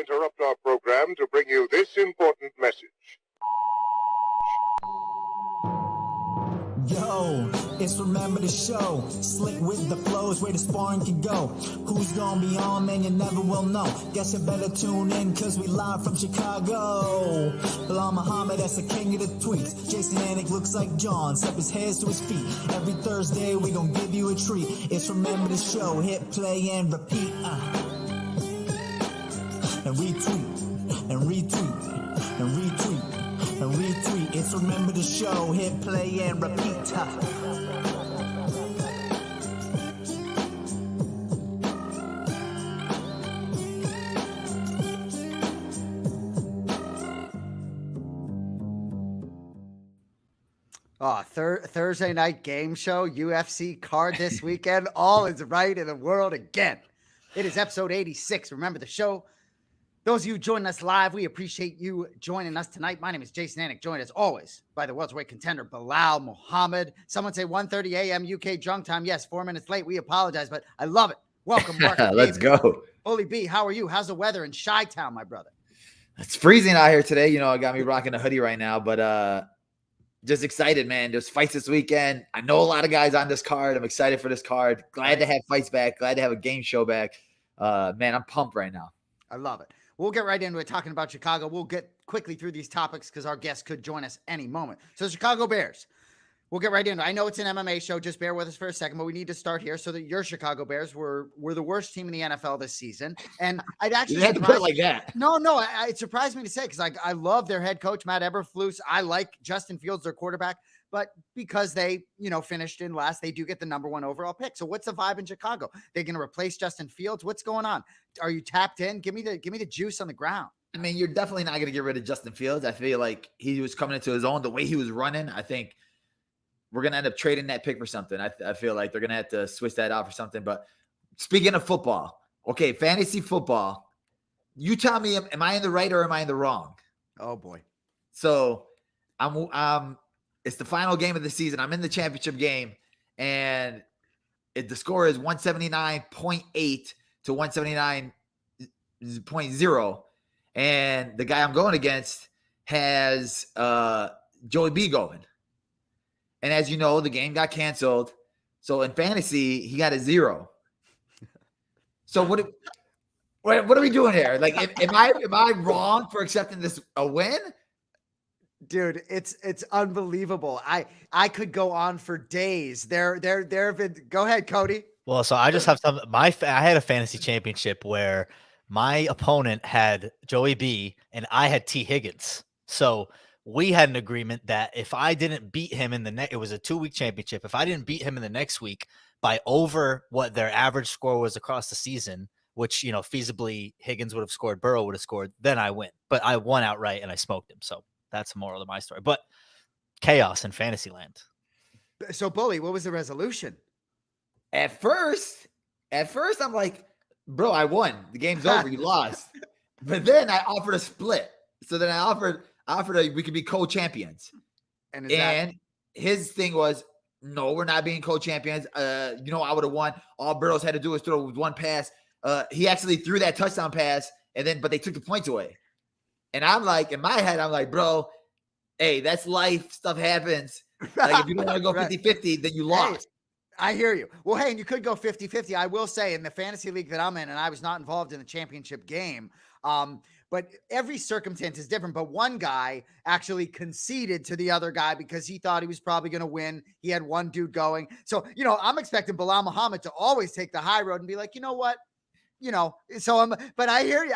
interrupt our program to bring you this important message. Yo, it's Remember the Show. Slick with the flows, where the sparring can go. Who's gonna be on, man, you never will know. Guess you better tune in, cause we live from Chicago. Belal Muhammad, that's the king of the tweets. Jason Anik looks like John, step his hands to his feet. Every Thursday, we gon' give you a treat. It's Remember the Show, hit play and repeat. And retweet, and retweet, and retweet. And retweet, it's Remember the Show, hit play and repeat. Thursday night game show, UFC card this weekend. All is right in the world again. It is episode 86. Remember the Show. Those of you joining us live, we appreciate you joining us tonight. My name is Jason Anik, joined as always by the welterweight contender, Belal Muhammad. Someone say 1:30 a.m. UK drunk time. Yes, 4 minutes late. We apologize, but I love it. Welcome, Mark. Let's go. Bully B, how are you? How's the weather in Chi-Town, my brother? It's freezing out here today. You know, I got me rocking a hoodie right now, but just excited, man. There's fights this weekend. I know a lot of guys on this card. I'm excited for this card. Glad to have fights back. Glad to have a game show back. Man, I'm pumped right now. I love it. We'll get right into it talking about Chicago. We'll get quickly through these topics because our guest could join us any moment. So Chicago Bears. We'll get right into it. I know it's an MMA show. Just bear with us for a second, but we need to start here so that your Chicago Bears were the worst team in the NFL this season. And I'd actually you had to put it like that. No, it surprised me to say because I love their head coach, Matt Eberflus. I like Justin Fields, their quarterback. But because they, finished in last, they do get the number 1 overall pick. So what's the vibe in Chicago? They're going to replace Justin Fields. What's going on? Are you tapped in? Give me the juice on the ground. I mean, you're definitely not going to get rid of Justin Fields. I feel like he was coming into his own. The way he was running, I think we're going to end up trading that pick for something. I feel like they're going to have to switch that out for something. But speaking of football, okay, fantasy football, you tell me, am I in the right or am I in the wrong? Oh, boy. So it's the final game of the season. I'm in the championship game, and the score is 179.8 to 179.0. And the guy I'm going against has Joey B going. And as you know, the game got canceled. So in fantasy, he got a 0. So what are we doing here? Like, am I wrong for accepting this a win? Dude, it's unbelievable. I could go on for days. There have been. Go ahead, Cody. Well, so I just have some. I had a fantasy championship where my opponent had Joey B and I had T Higgins. So we had an agreement that if I didn't beat him in the next, it was a 2-week championship. If I didn't beat him in the next week by over what their average score was across the season, which feasibly Higgins would have scored, Burrow would have scored, then I win. But I won outright and I smoked him. So that's the moral of my story. But chaos in fantasy land. So, Bully, what was the resolution? At first, I'm like, bro, I won. The game's over. You lost. But then I offered a split. So then I offered we could be co-champions. And his thing was, no, we're not being co-champions. I would have won. All Burrows had to do was throw one pass. He actually threw that touchdown pass, but they took the points away. And I'm like, in my head, I'm like, bro, hey, that's life. Stuff happens. Like, if you don't want to go 50-50, then you lost. Hey, I hear you. Well, hey, and you could go 50-50. I will say in the fantasy league that I'm in, and I was not involved in the championship game, but every circumstance is different. But one guy actually conceded to the other guy because he thought he was probably going to win. He had one dude going. So, I'm expecting Belal Muhammad to always take the high road and be like, you know what? But I hear you.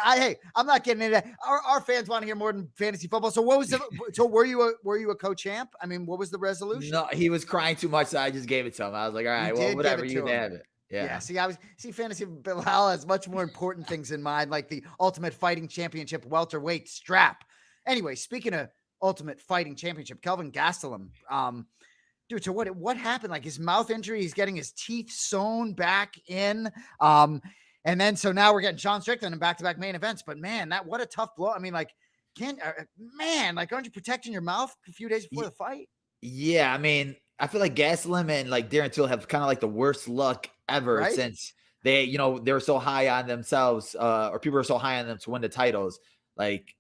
I'm not getting into that. Our fans want to hear more than fantasy football. So were you a co-champ? I mean, what was the resolution? No, he was crying too much. So I just gave it to him. I was like, all right, well, whatever, you can have it. Yeah. See, fantasy Belal has much more important things in mind, like the Ultimate Fighting Championship welterweight strap. Anyway, speaking of Ultimate Fighting Championship, Kelvin Gastelum, dude, so what happened? Like his mouth injury, he's getting his teeth sewn back in. And then, so now we're getting Sean Strickland in back-to-back main events. But man, what a tough blow. I mean, like, aren't you protecting your mouth a few days before the fight? Yeah, I mean, I feel like Gastelum and like Darren Till have kind of like the worst luck ever they were so high on themselves, or people are so high on them to win the titles. Like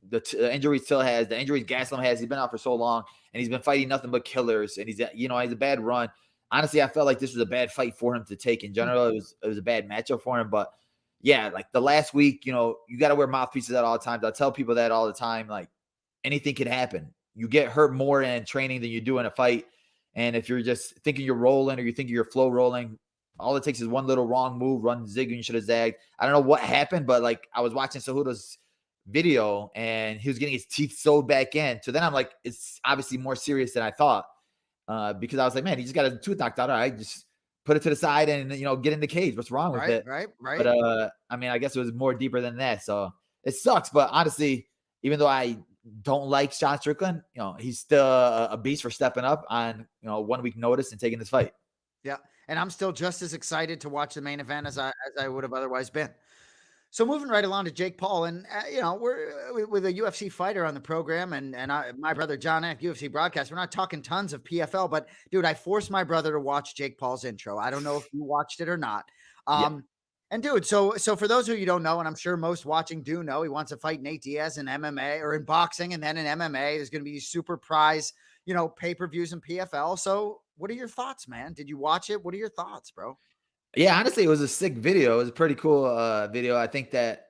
the injuries Gastelum has. He's been out for so long, and he's been fighting nothing but killers. And he's a bad run. Honestly, I felt like this was a bad fight for him to take. In general, it was a bad matchup for him. But yeah, like the last week, you got to wear mouthpieces at all times. I tell people that all the time. Like anything could happen. You get hurt more in training than you do in a fight. And if you're just thinking you're rolling or you think you're flow rolling, all it takes is one little wrong move, run zig, and you should have zagged. I don't know what happened, but like I was watching Cejudo's video and he was getting his teeth sewed back in. So then I'm like, it's obviously more serious than I thought, because I was like, man, he just got his tooth knocked out. All right, just put it to the side and get in the cage. What's wrong with it? Right. But I mean, I guess it was more deeper than that. So it sucks. But honestly, even though I don't like Sean Strickland, he's still a beast for stepping up on 1 week notice and taking this fight. Yeah, and I'm still just as excited to watch the main event as I would have otherwise been. So moving right along to Jake Paul, and we're with a UFC fighter on the program, and my brother John Ack, UFC broadcast. We're not talking tons of PFL, but dude, I forced my brother to watch Jake Paul's intro. I don't know if you watched it or not. And dude, so for those of you who don't know, and I'm sure most watching do know, he wants to fight Nate Diaz in MMA or in boxing, and then in MMA, there's going to be these super prize, pay-per-views in PFL. So what are your thoughts, man? Did you watch it? What are your thoughts, bro? Yeah, honestly, it was a sick video. It was a pretty cool video. I think that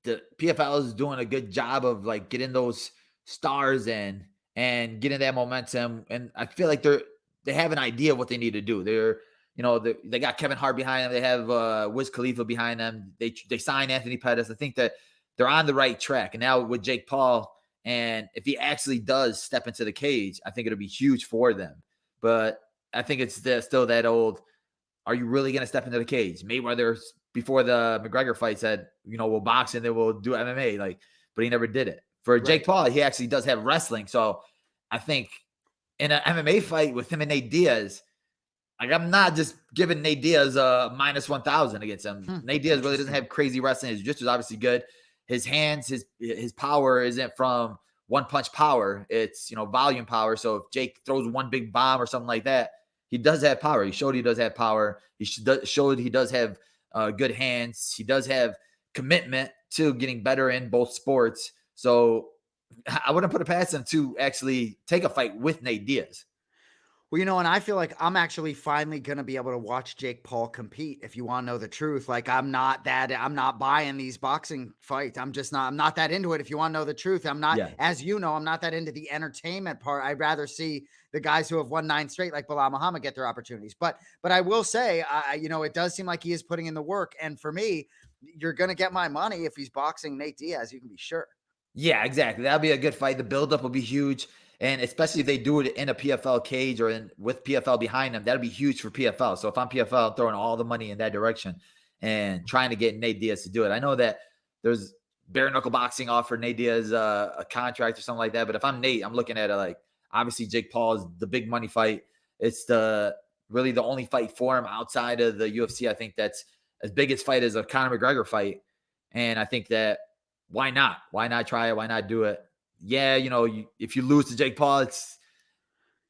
the PFL is doing a good job of like getting those stars in and getting that momentum. And I feel like they have an idea of what they need to do. They got Kevin Hart behind them. They have Wiz Khalifa behind them. They signed Anthony Pettis. I think that they're on the right track. And now with Jake Paul, and if he actually does step into the cage, I think it'll be huge for them. But I think it's still that old, are you really going to step into the cage? Mayweather, before the McGregor fight, said, we'll box and then we'll do MMA. But he never did it. For Jake Paul, he actually does have wrestling. So I think in an MMA fight with him and Nate Diaz, like I'm not just giving Nate Diaz a minus 1,000 against him. Nate Diaz really doesn't have crazy wrestling. His jiu-jitsu is obviously good. His hands, his power isn't from one punch power. It's volume power. So if Jake throws one big bomb or something like that, he does have power. He showed he does have power. He showed he does have good hands. He does have commitment to getting better in both sports. So I wouldn't put it past him to actually take a fight with Nate Diaz. Well, and I feel like I'm actually finally going to be able to watch Jake Paul compete. If you want to know the truth, like I'm not buying these boxing fights. I'm not that into it. If you want to know the truth, I'm not, as I'm not that into the entertainment part. I'd rather see the guys who have won 9 straight, like Belal Muhammad, get their opportunities. But I will say, it does seem like he is putting in the work. And for me, you're going to get my money if he's boxing Nate Diaz. You can be sure. Yeah, exactly. That'll be a good fight. The buildup will be huge. And especially if they do it in a PFL cage or with PFL behind them, that'll be huge for PFL. So if I'm PFL, I'm throwing all the money in that direction and trying to get Nate Diaz to do it. I know that there's bare knuckle boxing offered Nate Diaz a contract or something like that. But if I'm Nate, I'm looking at it like, obviously Jake Paul is the big money fight. It's really the only fight for him outside of the UFC. I think that's as big as fight as a Conor McGregor fight. And I think that why not? Why not try it? Why not do it? Yeah, if you lose to Jake Paul,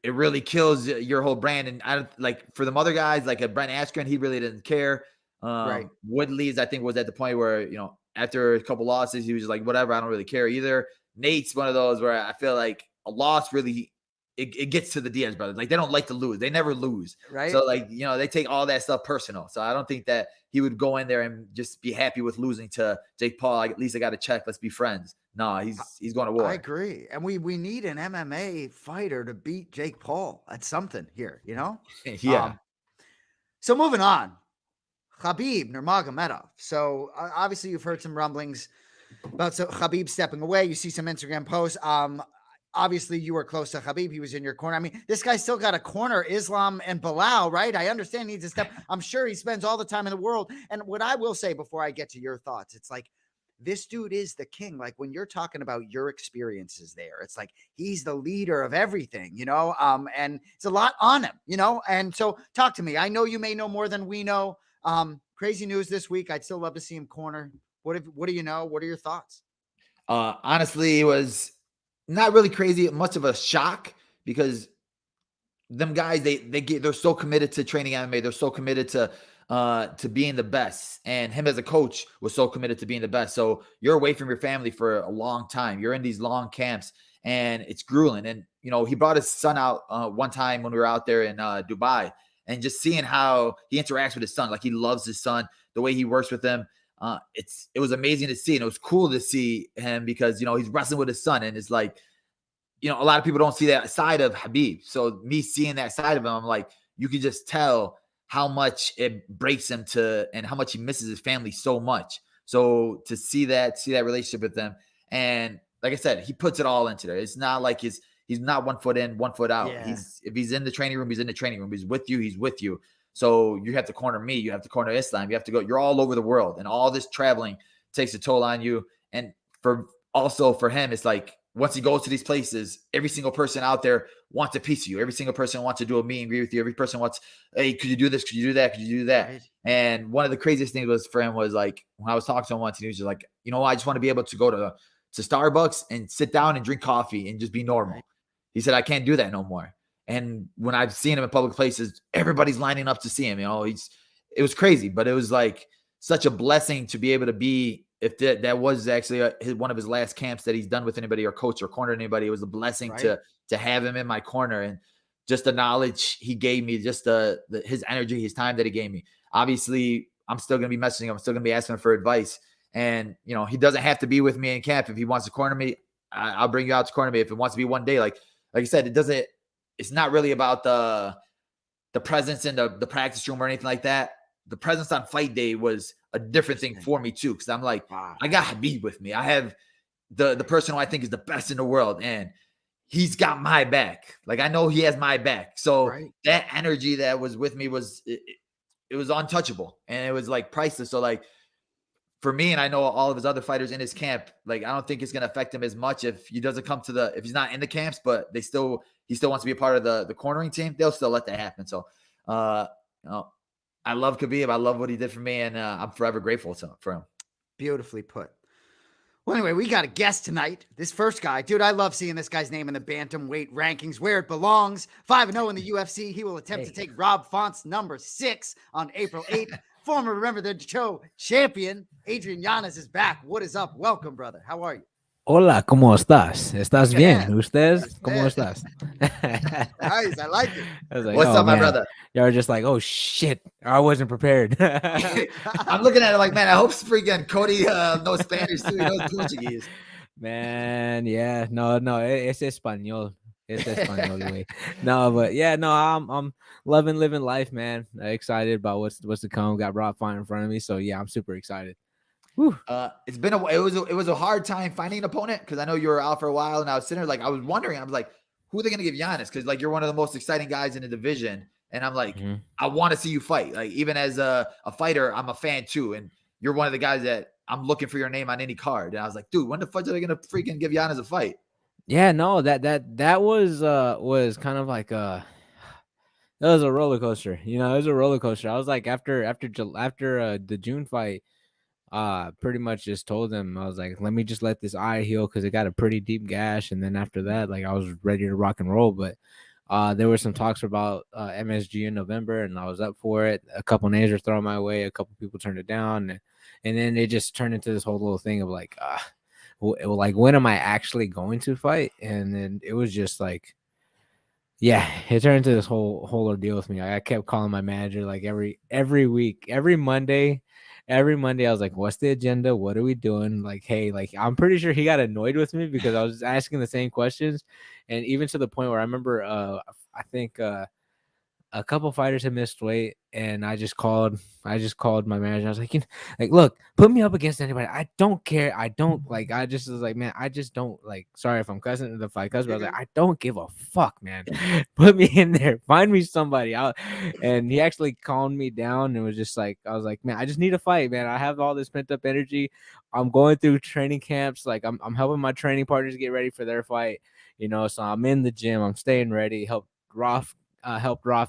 it really kills your whole brand. And I don't like for the other guys, like a Brent Askren, he really didn't care. Right. Woodley's, I think, was at the point where, after a couple losses, he was just like, whatever, I don't really care either. Nate's one of those where I feel like a loss really, it gets to the Diaz brothers. Like they don't like to lose. They never lose. Right. So like, they take all that stuff personal. So I don't think that he would go in there and just be happy with losing to Jake Paul. Like, at least I got to check. Let's be friends. No, he's going to war. I agree. And we need an MMA fighter to beat Jake Paul at something here, Yeah. So moving on, Khabib Nurmagomedov. So obviously you've heard some rumblings about Khabib stepping away. You see some Instagram posts. Obviously you were close to Khabib. He was in your corner. I mean, this guy still got a corner, Islam and Belal, right? I understand he needs to step. I'm sure he spends all the time in the world. And what I will say before I get to your thoughts, it's like, this dude is the king. Like when you're talking about your experiences there, it's like he's the leader of everything, and it's a lot on him, and so talk to me. I know you may know more than we know. Crazy news this week. I'd still love to see him corner. What do you know? What are your thoughts? Honestly, it was not really crazy, much of a shock because them guys, they're so committed to training MMA. They're so committed to to being the best. And him as a coach was so committed to being the best. So you're away from your family for a long time. You're in these long camps and it's grueling. And, he brought his son out one time when we were out there in Dubai, and just seeing how he interacts with his son. Like, he loves his son, the way he works with him. It was amazing to see. And it was cool to see him because, he's wrestling with his son, and it's like, a lot of people don't see that side of Khabib. So me seeing that side of him, I'm like, you can just tell how much it breaks him and how much he misses his family so much. So to see that relationship with them, and like I said, he puts it all into there. It's not like he's not 1 foot in, 1 foot out. Yeah. If he's in the training room, he's in the training room. He's with you, he's with you. So you have to corner me, you have to corner Islam, you have to go. You're all over the world, and all this traveling takes a toll on you. And for him, it's like, once he goes to these places, every single person out there wants a piece of you. Every single person wants to do a meet and greet with you. Every person wants, hey, could you do this? Could you do that? Could you do that? Right. And one of the craziest things for him was like, when I was talking to him once, and he was just like, I just want to be able to go to Starbucks and sit down and drink coffee and just be normal. Right. He said, I can't do that no more. And when I've seen him in public places, everybody's lining up to see him. It was crazy, but it was like such a blessing to be able to be. If that was actually one of his last camps that he's done with anybody or coach or cornered anybody, it was a blessing to have him in my corner, and just the knowledge he gave me, just his energy, his time that he gave me. Obviously, I'm still going to be messaging him. I'm still going to be asking him for advice. And, he doesn't have to be with me in camp. If he wants to corner me, I'll bring you out to corner me. If it wants to be one day, like I said, it's not really about the presence in the practice room or anything like that. The presence on fight day was a different thing for me too. Cause I'm like, I got Khabib with me. I have the person who I think is the best in the world, and he's got my back. Like, I know he has my back. So that energy that was with me was untouchable, and it was like priceless. So like, for me, and I know all of his other fighters in his camp, like, I don't think it's going to affect him as much if he doesn't come if he's not in the camps, but he still wants to be a part of the cornering team. They'll still let that happen. So, I love Khabib. I love what he did for me, and I'm forever grateful for him. Beautifully put. Well, anyway, we got a guest tonight. This first guy, dude, I love seeing this guy's name in the bantamweight rankings where it belongs. 5-0 in the UFC. He will attempt to take Rob Font's number 6 on April 8th. Former Remember the Show champion, Adrian Yanez, is back. What is up? Welcome, brother. How are you? Hola, ¿cómo estás? ¿Estás bien? ¿Ustedes? ¿Cómo estás? Nice, I like it. I was like, what's up, man. my brother? Y'all were just like, oh shit, I wasn't prepared. I'm looking at it like, man, I hope freaking Cody knows Spanish too. He knows Portuguese. Man, yeah, no, es español. Es español, güey. No, but yeah, no, I'm loving living life, man. Excited about what's to come. Got Rob Font in front of me, so yeah, I'm super excited. It's been it was a hard time finding an opponent, because I know you were out for a while, and I was sitting there like, I was wondering, I was like, who are they going to give Yanez? Because like, you're one of the most exciting guys in the division, and I'm like, I want to see you fight. Like, even as a fighter, I'm a fan too, and you're one of the guys that I'm looking for your name on any card. And I was like, dude, when the fuck are they going to freaking give Yanez a fight? Yeah, no, that was kind of like that was a roller coaster. It was a roller coaster. I was like, after the June fight, pretty much just told them, I was like, let me just let this eye heal, because it got a pretty deep gash, and then after that, like, I was ready to rock and roll. But there were some talks about MSG in November, and I was up for it. A couple names were thrown my way, a couple people turned it down, and then it just turned into this whole little thing of like, when am I actually going to fight? And then it was just like, yeah, it turned into this whole ordeal with me. I kept calling my manager like every week, every Monday. I was like, what's the agenda? What are we doing? Like, hey, like, I'm pretty sure he got annoyed with me because I was asking the same questions. And even to the point where I remember, I think a couple fighters had missed weight, and I just called my manager. I was like, look, put me up against anybody. I don't care. I just was like, man, I just don't, like, sorry if I'm cussing in the fight, but I was like, I don't give a fuck, man. Put me in there. Find me somebody out. And he actually calmed me down and was just like, I was like, man, I just need a fight, man. I have all this pent up energy. I'm going through training camps. Like, I'm helping my training partners get ready for their fight, so I'm in the gym. I'm staying ready. Helped Roth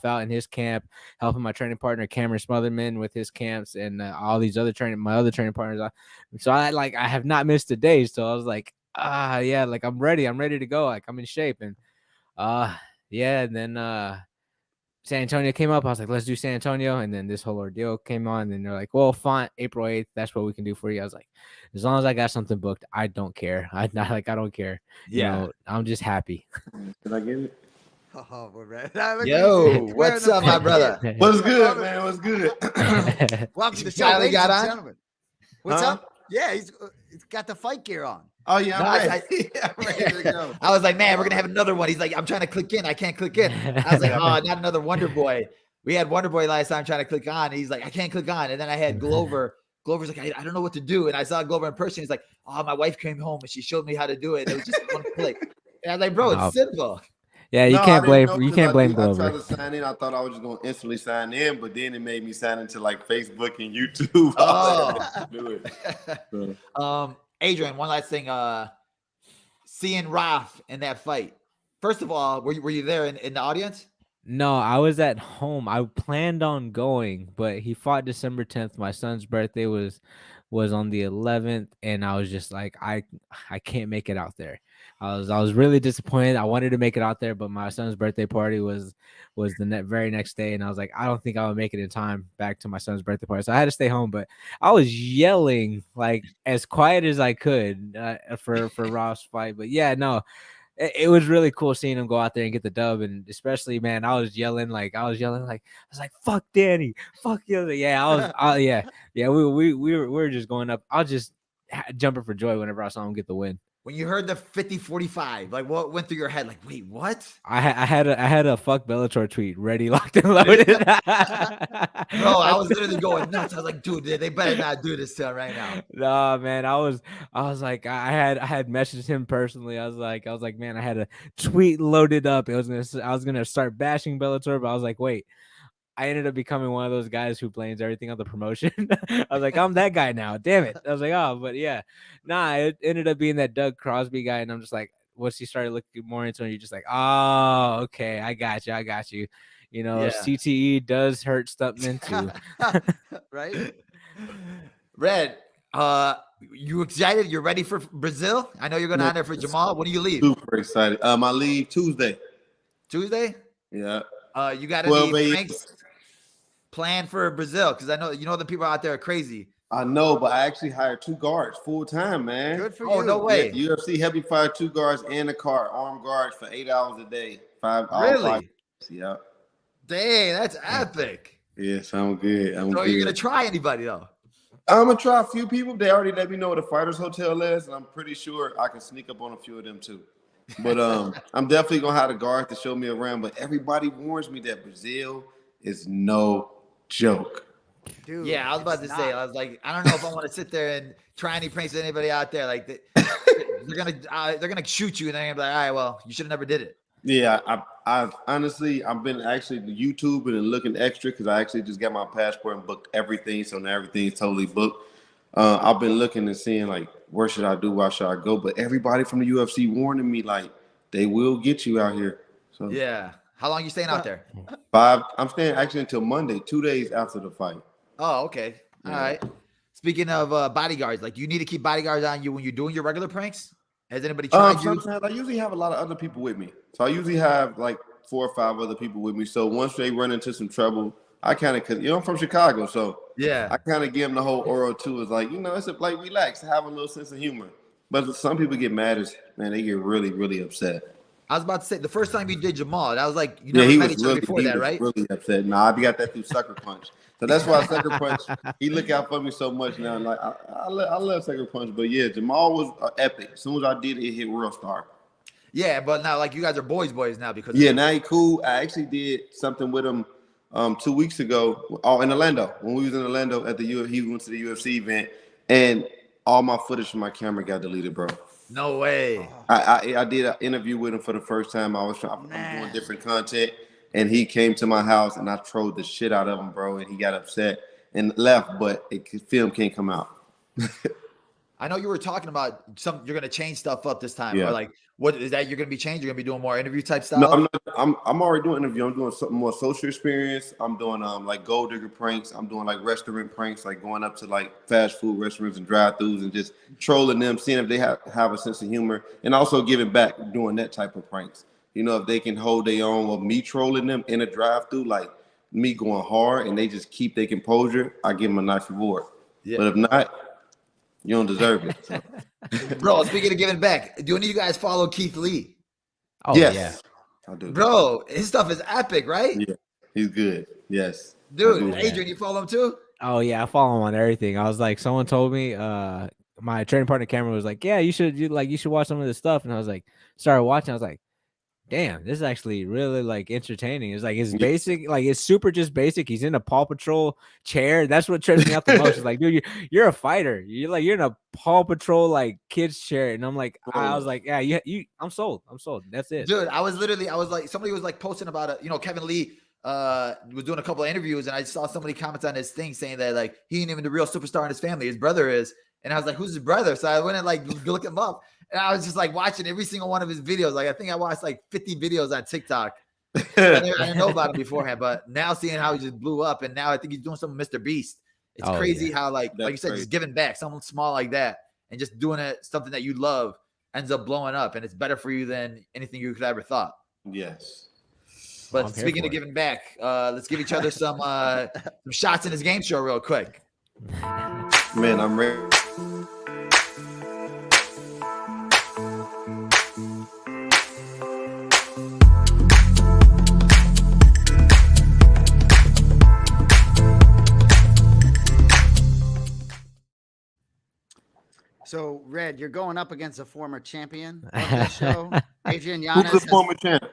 out in his camp, helping my training partner Cameron Smotherman with his camps, and all these other my other training partners. So I have not missed a day. So I was like, yeah, like, I'm ready to go. Like, I'm in shape. And yeah, and then San Antonio came up. I was like, let's do San Antonio. And then this whole ordeal came on. And they're like, well, fine, April 8th. That's what we can do for you. I was like, as long as I got something booked, I don't care. I don't care. Yeah. You know, I'm just happy. Did I get it? Oh, we're ready. Yo, what's up, my brother? What's good, man? What's good? Welcome to the show, Finally ladies got and on? gentlemen. What's Huh? up? Yeah, he's got the fight gear on. Oh yeah, No, I'm ready. I'm ready to go. I was like, man, we're gonna have another one. He's like, I'm trying to click in. I can't click in. I was like, oh, not another Wonder Boy. We had Wonder Boy last time trying to click on. And he's like, I can't click on. And then I had Glover. Glover's like, I don't know what to do. And I saw Glover in person. He's like, oh, my wife came home and she showed me how to do it. It was just one click. And I was like, bro, it's simple. Yeah, you No, I can't didn't blame know you 'cause can't blame I Glover. tried to sign in. I thought I was just gonna instantly sign in, but then it made me sign into like Facebook and YouTube. Oh. Do it. So, Adrian, one last thing. Seeing Ralph in that fight. First of all, were you there in the audience? No, I was at home. I planned on going, but he fought December 10th. My son's birthday was on the 11th, and I was just like, I can't make it out there. I was really disappointed. I wanted to make it out there, but my son's birthday party was the very next day, and I was like, I don't think I would make it in time back to my son's birthday party, so I had to stay home. But I was yelling like as quiet as I could for Ross fight. But yeah, no. It was really cool seeing him go out there and get the dub, and especially, man, I was yelling like, fuck Danny, fuck you. Yeah, we were just going up. I was just jumping for joy whenever I saw him get the win. When you heard the 50-45, like what went through your head? Like, wait, what? I had a fuck Bellator tweet ready, locked and loaded. Bro, I was literally going nuts. I was like, dude, they better not do this to him right now. No, man, I was like, I had messaged him personally. I was like, man, I had a tweet loaded up. I was gonna start bashing Bellator, but I was like, wait. I ended up becoming one of those guys who blames everything on the promotion. I was like, I'm that guy now. Damn it. I was like, oh, but yeah. Nah, it ended up being that Doug Crosby guy. And I'm just like, once you started looking more into it, you're just like, oh, okay. I got you. You know, Yeah. CTE does hurt Stuntman too. Right? Red, you excited? You're ready for Brazil? I know you're going down there for Jamal. When do you leave? super excited. I leave Tuesday. Tuesday? Yeah. You got 12 any a.m. pranks planned for Brazil? Because I know the people out there are crazy. I know, but I actually hired 2 guards full time, man. Good for Oh, you. no way. Yeah, UFC helped me fire 2 guards and a car, armed guards for 8 hours a day. 5 hours. Really? Yeah. Dang, that's epic. Yes, I'm good. So are you going to try anybody, though? I'm gonna try a few people. They already let me know what a Fighters Hotel is, and I'm pretty sure I can sneak up on a few of them too. But I'm definitely gonna have a guard to show me around. But everybody warns me that Brazil is no joke. Dude, Yeah, I was about to it's say. not. I was like, I don't know if I want to sit there and try any pranks with anybody out there. Like, they're gonna shoot you, and they're gonna be like, all right, well, you should have never did it. Yeah, I honestly, I've been actually YouTubing and looking extra because I actually just got my passport and booked everything, so now everything's totally booked. I've been looking and seeing like, where should I do? Where should I go? But everybody from the UFC warning me like, they will get you out here. So Yeah. How long you staying out there? I'm staying actually until Monday, 2 days after the fight. Oh, okay. All right. Speaking of bodyguards, like, you need to keep bodyguards on you when you're doing your regular pranks? Has anybody tried you? Sometimes I usually have a lot of other people with me. So I usually have like 4 or 5 other people with me. So once they run into some trouble, I kind of, I'm from Chicago, so Yeah. I kind of give them the whole oral too. It's like, it's like relax, have a little sense of humor. But some people get mad man, they get really, really upset. I was about to say, the first time you did Jamal, that was like, you Yeah, never he met was each other really, before that, right? really upset. Nah, I got that through Sucker Punch. So that's why Sucker Punch, he look out for me so much now. Like I love Sucker Punch, but yeah, Jamal was epic. As soon as I did it, hit Real Star. Yeah, but now, like, you guys are boys now because Yeah, now he cool. I actually did something with him 2 weeks ago. In Orlando. When we was in Orlando at he went to the UFC event, and all my footage from my camera got deleted, bro. No way. I did an interview with him for the first time. I'm doing different content, and he came to my house, and I trolled the shit out of him, bro, and he got upset and left, but film can't come out. I know you were talking about you're going to change stuff up this time. Yeah. Or like, what is that you're going to be changing? You're going to be doing more interview type style? No, I'm not. I'm already doing interview. I'm doing something more social experience. I'm doing like gold digger pranks. I'm doing like restaurant pranks, like going up to like fast food restaurants and drive-thrus and just trolling them, seeing if they have a sense of humor, and also giving back, doing that type of pranks. You know, if they can hold their own with me trolling them in a drive-through, like me going hard, and they just keep their composure, I give them a nice reward. Yeah. But if not, you don't deserve it. So. Bro, speaking of giving back, do any of you guys follow Keith Lee? Oh, yes, yeah. I do. Bro, his stuff is epic, right? Yeah, he's good. Yes. Dude, Adrian, you follow him too? Oh, yeah, I follow him on everything. I was like, someone told me, my training partner Cameron was like, yeah, you should watch some of this stuff. And I was like, started watching. I was like, damn, this is actually really like entertaining. It's like it's basic, like it's super just basic. He's in a Paw Patrol chair. That's what trips me out the most. It's like, dude, you're a fighter. You're in a Paw Patrol like kids chair. And I'm like, I was like, yeah, I'm sold. That's it. Dude, I was like, somebody was like posting about it. You know, Kevin Lee was doing a couple of interviews, and I saw somebody comment on his thing saying that like he ain't even the real superstar in his family. His brother is. And I was like, who's his brother? So I went and like look him up. And I was just like watching every single one of his videos. Like I think I watched like 50 videos on TikTok. I didn't know about him beforehand, but now seeing how he just blew up, and now I think he's doing something with Mr. Beast. It's crazy how like you said, just giving back, something small like that, and just doing it, something that you love ends up blowing up, and it's better for you than anything you could ever thought. Yes. But speaking of giving back, let's give each other some shots in this game show real quick. Man, I'm ready. So, Red, you're going up against a former champion of this show, Adrian Yanez. Who's the former champ?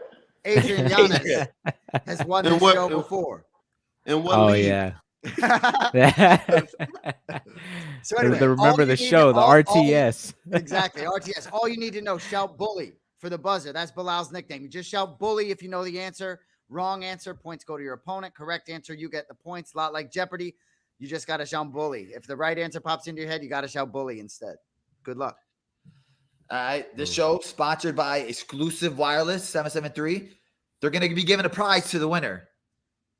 Adrian Yanez has won this show before. And what? Oh league? yeah. So anyway, remember the show, the RTS. Exactly, RTS. All you need to know: shout bully for the buzzer. That's Belal's nickname. You just shout bully if you know the answer. Wrong answer, points go to your opponent. Correct answer, you get the points. A lot like Jeopardy. You just got to shout bully. If the right answer pops into your head, you got to shout bully instead. Good luck. All right. This show sponsored by Exclusive Wireless 773. They're going to be giving a prize to the winner.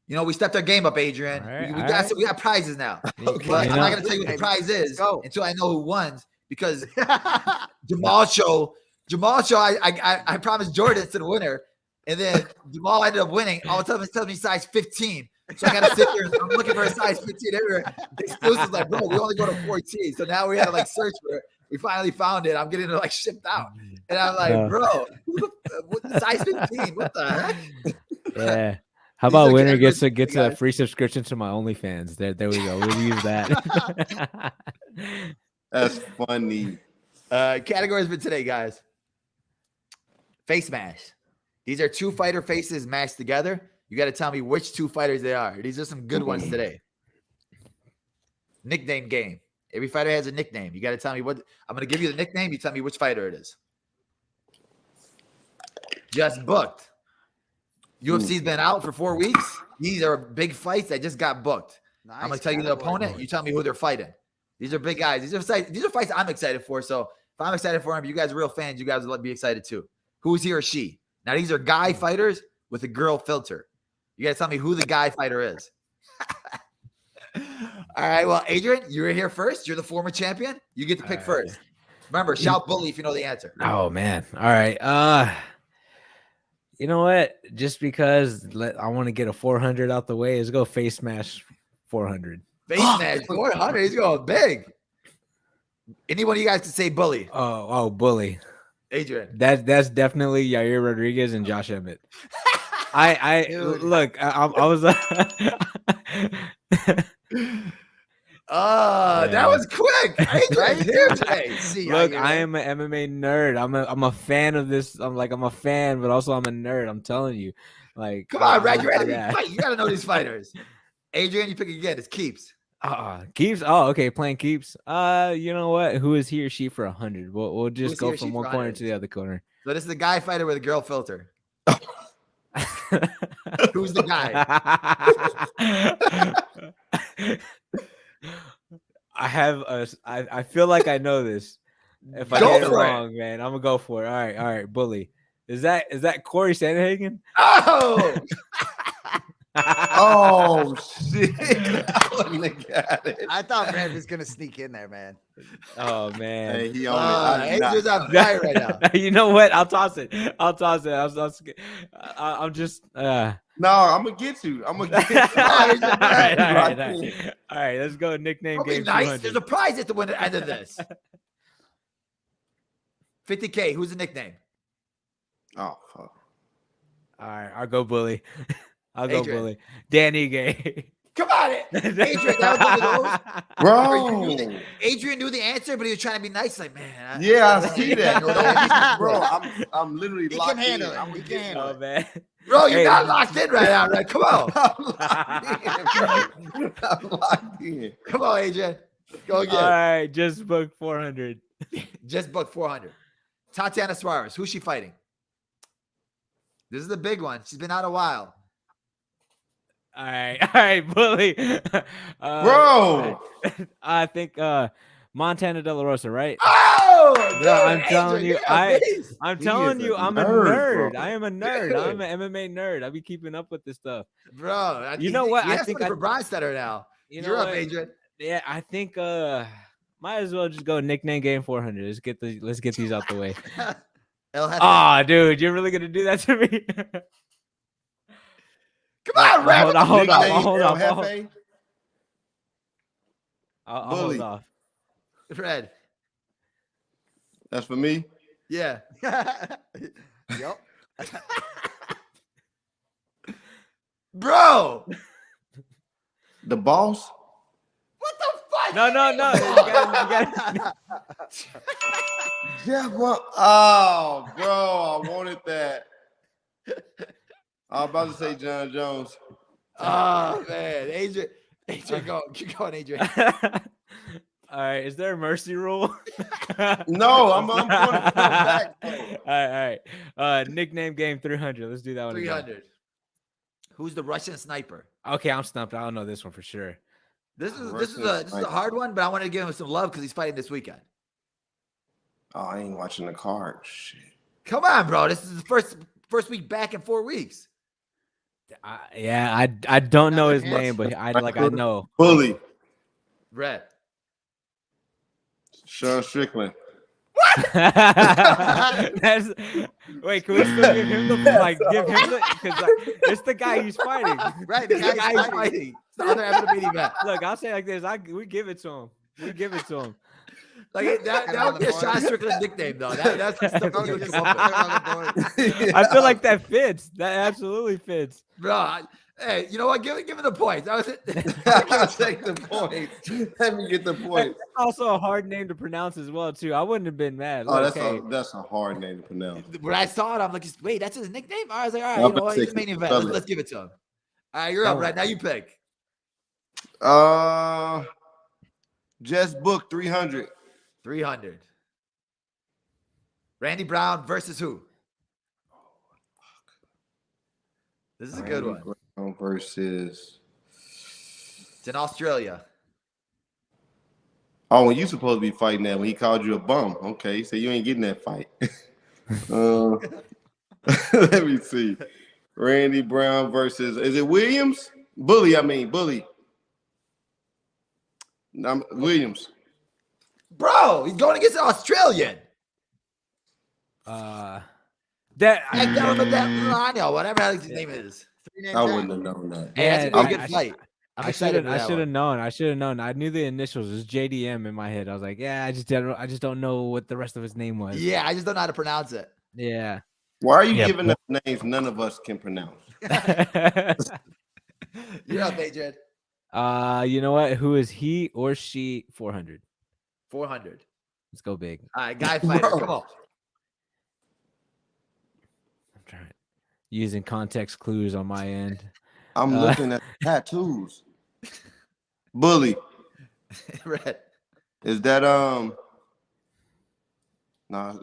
You know, we stepped our game up, Adrian. We got prizes now. But I'm not going to tell you what the prize is until I know who won, because Jamal show, I promised Jordan to the winner, and then Jamal ended up winning. All of a sudden, tells me size 15. So I got to sit there. I'm looking for a size 15 everywhere. Exclusive's like, bro, we only go to 14. So now we had to like search for it. We finally found it. I'm getting it like shipped out. And I'm like, bro, size 15? What the heck? Yeah. How about winner gets a free subscription to my OnlyFans? There we go. We'll use that. That's funny. Categories for today, guys. Face mash. These are two fighter faces mashed together. You got to tell me which two fighters they are. These are some good ones today. Nickname game. Every fighter has a nickname. You got to tell me what. I'm going to give you the nickname. You tell me which fighter it is. Just booked. UFC's been out for 4 weeks. These are big fights that just got booked. Nice. I'm going to tell you the opponent. You tell me who they're fighting. These are big guys. These are fights I'm excited for. So if I'm excited for them, you guys are real fans, you guys will be excited too. Who's he or she? Now, these are guy fighters with a girl filter. You got to tell me who the guy fighter is. All right. Well, Adrian, you were here first. You're the former champion. You get to pick first. Remember, shout bully if you know the answer. Oh, man. All right. You know what? Just because I want to get a 400 out the way, let's go face smash 400. Face smash 400. He's going big. Anyone of you guys can say bully? Oh, bully. Adrian. That's definitely Yair Rodriguez and Josh Emmett. I look. I was. That was quick. Look, I am an MMA nerd. I'm a fan of this. I'm a fan, but also I'm a nerd. I'm telling you. Like, come on, Brad, you're ready to fight. You gotta know these fighters. Adrian, you pick again. It's Keeps. Keeps. Oh, okay. Playing Keeps. You know what? Who is he or she for 100? We'll just go from one corner to the other corner. So this is the guy fighter with a girl filter. Who's the guy? I feel like I know this. If I get it wrong, man, I'm gonna go for it. All right, bully. Is that Corey Sandhagen? Oh, Oh shit! I wouldn't have got it. I thought Red was gonna sneak in there, man. Oh man. Hey, he on it. Andrew's on fire right now. You know what? I'll toss it. I'm just. No, I'm gonna get you. I'm gonna get you. All right. Let's go. Nickname Okay, game. nice. 200. There's a prize at the end of this. 50K. Who's the nickname? Oh fuck. All right, I'll go bully. I'll go Adrian. bully. Danny Gay. Come on, Adrian. That was one of those. Bro. Adrian knew the answer, but he was trying to be nice. Like, man. Yeah, I see that, bro. I'm literally He locked can handle in. it. He can handle Oh it. man. Bro, you're Hey. not locked in right now, right? Come on. I'm locked in. Come on, Adrian. Go All again. right, just book 400. Just booked 400. Tatiana Suarez. Who's she fighting? This is the big one. She's been out a while. All right, bully. Bro. I think Montana De La Rosa, right? Oh, No, I'm telling you, I'm He telling is you, a I'm a nerd, nerd. bro. I am a nerd. I'm an MMA nerd. I be keeping up with this stuff. Bro, You know what? I I think think for Brian Stetter now. You You're know up, what? Adrian. Yeah, I think might as well just go nickname game 400. Let's get these out the way. El Jefe. Ah, dude, you're really gonna do that to me? Come on, Red. Hold on, hold on, Nickname hold El on. Jefe? I'll hold Bully. off. Red. That's for me. Yeah. Yep. Bro. The boss. What the fuck? No. You gotta- Yeah, bro. Oh, bro, I wanted that. I was about to say John Jones. Oh, man. Adrian, go. Keep going, Adrian. All right, is there a mercy rule? No, I'm going to come back. All right. Nickname game 300. Let's do that one. again. 300. Who's the Russian sniper? Okay, I'm stumped. I don't know this one for sure. This is Russian a sniper. hard one, but I want to give him some love because he's fighting this weekend. Oh, I ain't watching the card. Shit. Come on, bro. This is the first week back in 4 weeks. I don't know his Another name, but I know. Bully. Red. Sean Strickland. That's, wait, can we still give him because it's the guy he's fighting. Right. This is the guy he's fighting. It's the other MMA event. Look, I'll say it like this: we give it to him. We give it to him. Like that would be a Sean Strickland nickname, though. That's the stuff Don't you would just come put up it on the board. I feel like that fits. That absolutely fits. bro. Hey, you know what? Give him the points. That was it. I'll take the point. Let me get the point. Also a hard name to pronounce as well too. I wouldn't have been mad. Oh, Okay. that's a hard name to pronounce. When I saw it, I'm like, wait, that's his nickname? I was like, all right, I'm you know what? gonna He's the take main the event. other. Let's give it to him. All right, you're up, right? Now you pick. Just book 300. 300. Randy Brown versus who? This is a good one. Brown versus. It's in Australia. Oh, when you supposed to be fighting that when he called you a bum. Okay, so you ain't getting that fight. Let me see. Randy Brown versus, is it Williams? Bully. Williams. Bro, he's going against an Australian. Lano, whatever his name is. I wouldn't have known that. Hey, that's gonna be a good fight. I'm I excited. should have known. I knew the initials. It was JDM in my head. I was like, yeah, I just don't know what the rest of his name was. Yeah, I just don't know how to pronounce it. Yeah. Why are you giving us names none of us can pronounce? You're up, Adrian. You know what? Who is he or she? 400. 400. Let's go big. All right, guy fighter. Bro. Come on. I'm trying using context clues on my end. I'm looking at tattoos. Bully. Red. Is that no,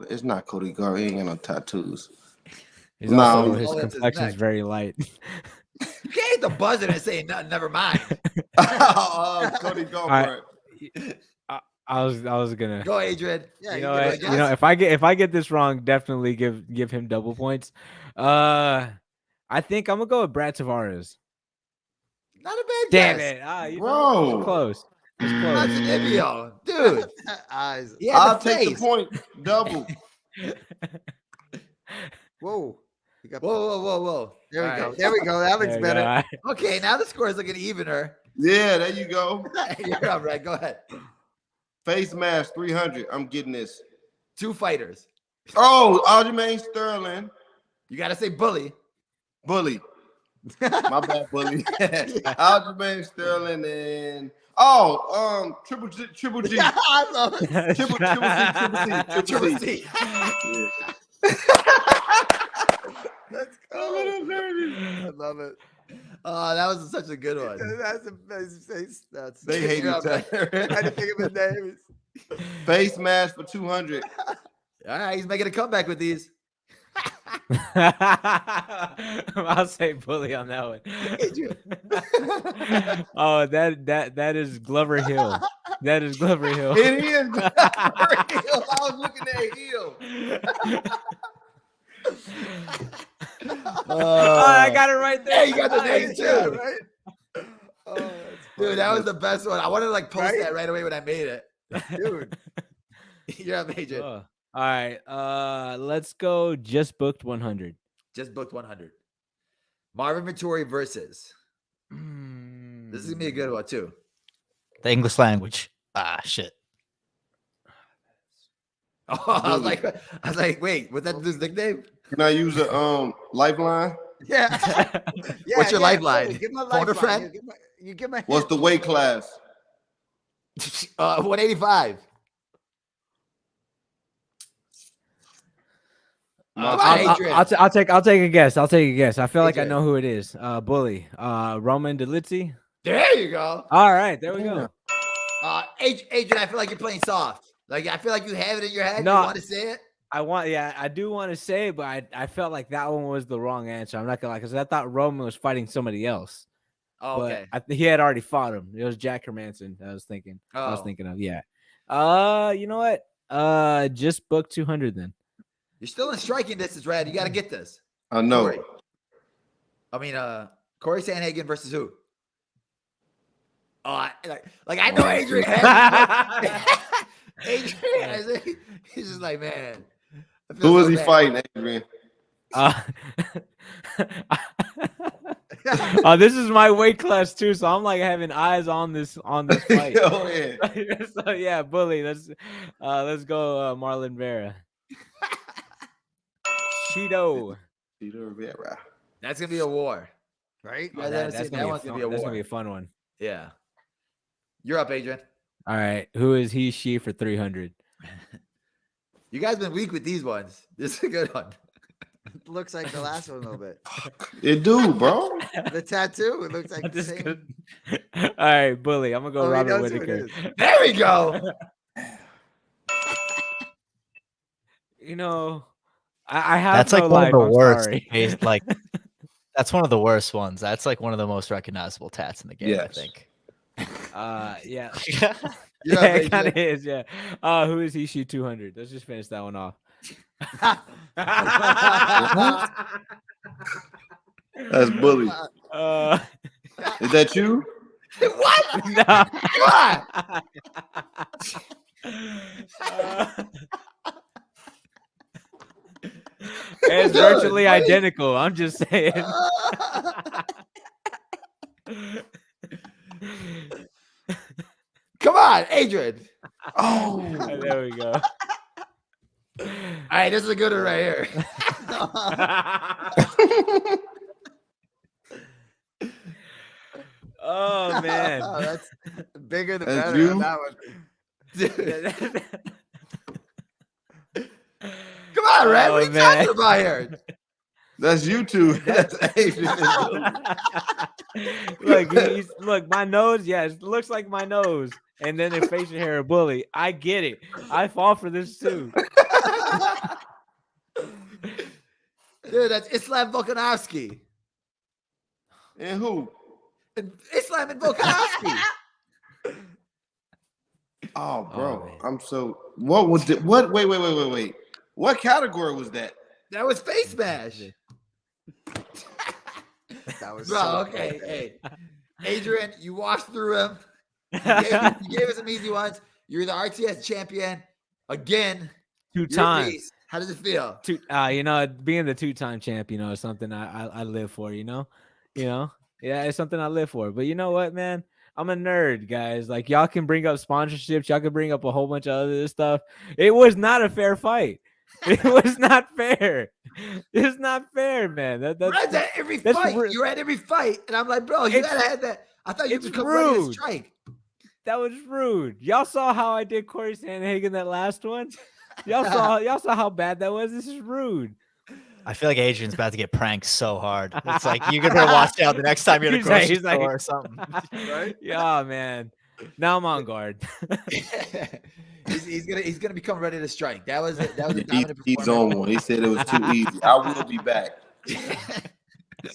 it's not Cody Gar. He ain't got no tattoos. His No. his Oh, that's his complexion is neck. very light. You can't hit the buzzer and say nothing. Never mind. Cody Gar. right. I was gonna. Go, Adrian. Yeah, You you know, can what? do it, You know, yes. if I get this wrong, definitely give him double points. I think I'm gonna go with Brad Tavares. Not a bad Damn guess. it. Ah, Bro. it's close. It's close. Montenegro, dude. Eyes. He had I'll the take the face. point. Double. Whoa. You got, Whoa. there we All go. right. There we go. That looks There you better. go. All right. Okay, now the score is looking evener. Yeah, there you go. You're up, right? Go ahead. Face mask 300. I'm getting this. 2 fighters. Oh, Aljamain Sterling. You got to say bully. Bully. My bad, Bully. Aljamain Sterling and Triple G. Yeah, I love it. Triple C. Let's go. I love it. Oh, that was such a good one. That's a face. That's They hate each other. I didn't think of his name. Face mask for 200. All right, he's making a comeback with these. I'll say bully on that one. Oh, that is Glover Hill. That is Glover Hill. It is. I was looking at Hill. Oh, I got it right there. Hey, you got the name too. Right? Oh, that's Dude, that was the best one. I wanted to like post Right? that right away when I made it. dude. You're up, Adrian. Oh. All right. Let's go. Just booked 100. Just booked 100. Marvin Vittori versus. This is gonna be a good one too. The English language. Ah, shit. Oh, I was like, wait, was that his nickname? Can I use a lifeline? Yeah. Yeah. What's your yeah, lifeline? totally. Give my Corner lifeline. friend? You give my What's the weight class? 185. Come on, Adrian. I'll take a guess. I'll take a guess. I feel like I Adrian. know who it is. Bully. Roman Delizzi. There you go. All right, there we go. Adrian, I feel like you're playing soft. Like I feel like you have it in your head. No. You want to say it? I do want to say it, but I felt like that one was the wrong answer. I'm not gonna lie, because I thought Roman was fighting somebody else. Oh, okay. But he had already fought him. It was Jack Hermanson. I was thinking of. Yeah. You know what? Just book 200 then. You're still in striking distance, Rad. You got to get this. I know. Corey. I mean, Corey Sandhagen versus who? Oh, I know Adrian. Adrian, he's just like, man. Who was he fighting, Adrian? This is my weight class too, so I'm like having eyes on this fight. Oh, yeah. So yeah, bully. Let's go, Marlon Vera. Cheeto. That's gonna be a war, right. You guys haven't seen that one's gonna be a war. That's gonna be a fun one. Yeah. You're up, Adrian. All right, who is he? She for 300. You guys been weak with these ones. This is a good one. Looks like the last one a little bit. It do, bro. The tattoo. It looks like the same. All right, bully. I'm gonna go Oh, he Robert knows who it Whitaker. is. There we go. You know, I have That's no like one life. of the I'm worst. sorry. Like that's one of the worst ones. That's like one of the most recognizable tats in the game. Yes. I think. Yeah. You're up, Yeah, it kind of Adrian. is. Yeah. Who is he? She 200. Let's just finish that one off. That's bully. Is that you? What? No. Come on. It's virtually identical. I'm just saying. Come on, Adrian. Oh. There we go. All right, this is a good one right here. Oh man. Oh, that's bigger than That's better you? on that one. Come on, Red. Oh, What are you man. talking about here? That's you two. That's Adrian. Look, my nose, yes, looks like my nose. And then the facial hair a bully. I get it. I fall for this too. Dude, that's Islam Volkanovski. And who? Islam and Volkanovski. Oh, bro. man. I'm so. What was it? What? Wait. What category was that? That was Face Smash. That was Bro, so okay, hey. Adrian, you walked through him. You gave us some easy ones. You're the RTS champion again. 2 You're a times. beast. How does it feel? Being the 2-time champ, is something I live for. Yeah, it's something I live for. But you know what, man? I'm a nerd, guys. Like, y'all can bring up sponsorships. Y'all can bring up a whole bunch of other stuff. It was not a fair fight. It was not fair. It's not fair, man. That's at every fight. You're at every fight. And I'm like, bro, you gotta have that. I thought you would come ready to strike. That was rude. Y'all saw how I did Corey Sandhagen that last one? Y'all saw how bad that was. This is rude. I feel like Adrian's about to get pranked so hard. It's like you better watch out the next time you're at a grocery store or something. Right? Yeah, man. Now I'm on guard. he's gonna become ready to strike. That was a dominant performance. He's on one. He said it was too easy. I will be back.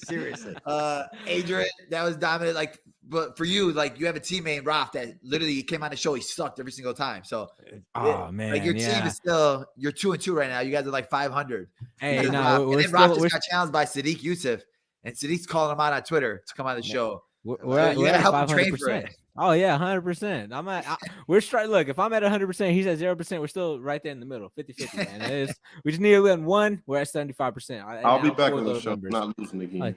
Seriously. Adrian, that was dominant. Like, but for you, like, you have a teammate, Raf, that literally came on the show. He sucked every single time. So, man, like, your team is still, you're 2-2 right now. You guys are like 500. Hey, and then Raf just got challenged by Sadiq Youssef, and Sadiq's calling him out on Twitter to come on the show. You gotta help him train for it. Oh yeah, 100%. We're straight. Look, if I'm at 100%, he's at 0%. We're still right there in the middle, 50-50. Man, we just need to win one. We're at 75%. I'll be back on the show. Not losing again.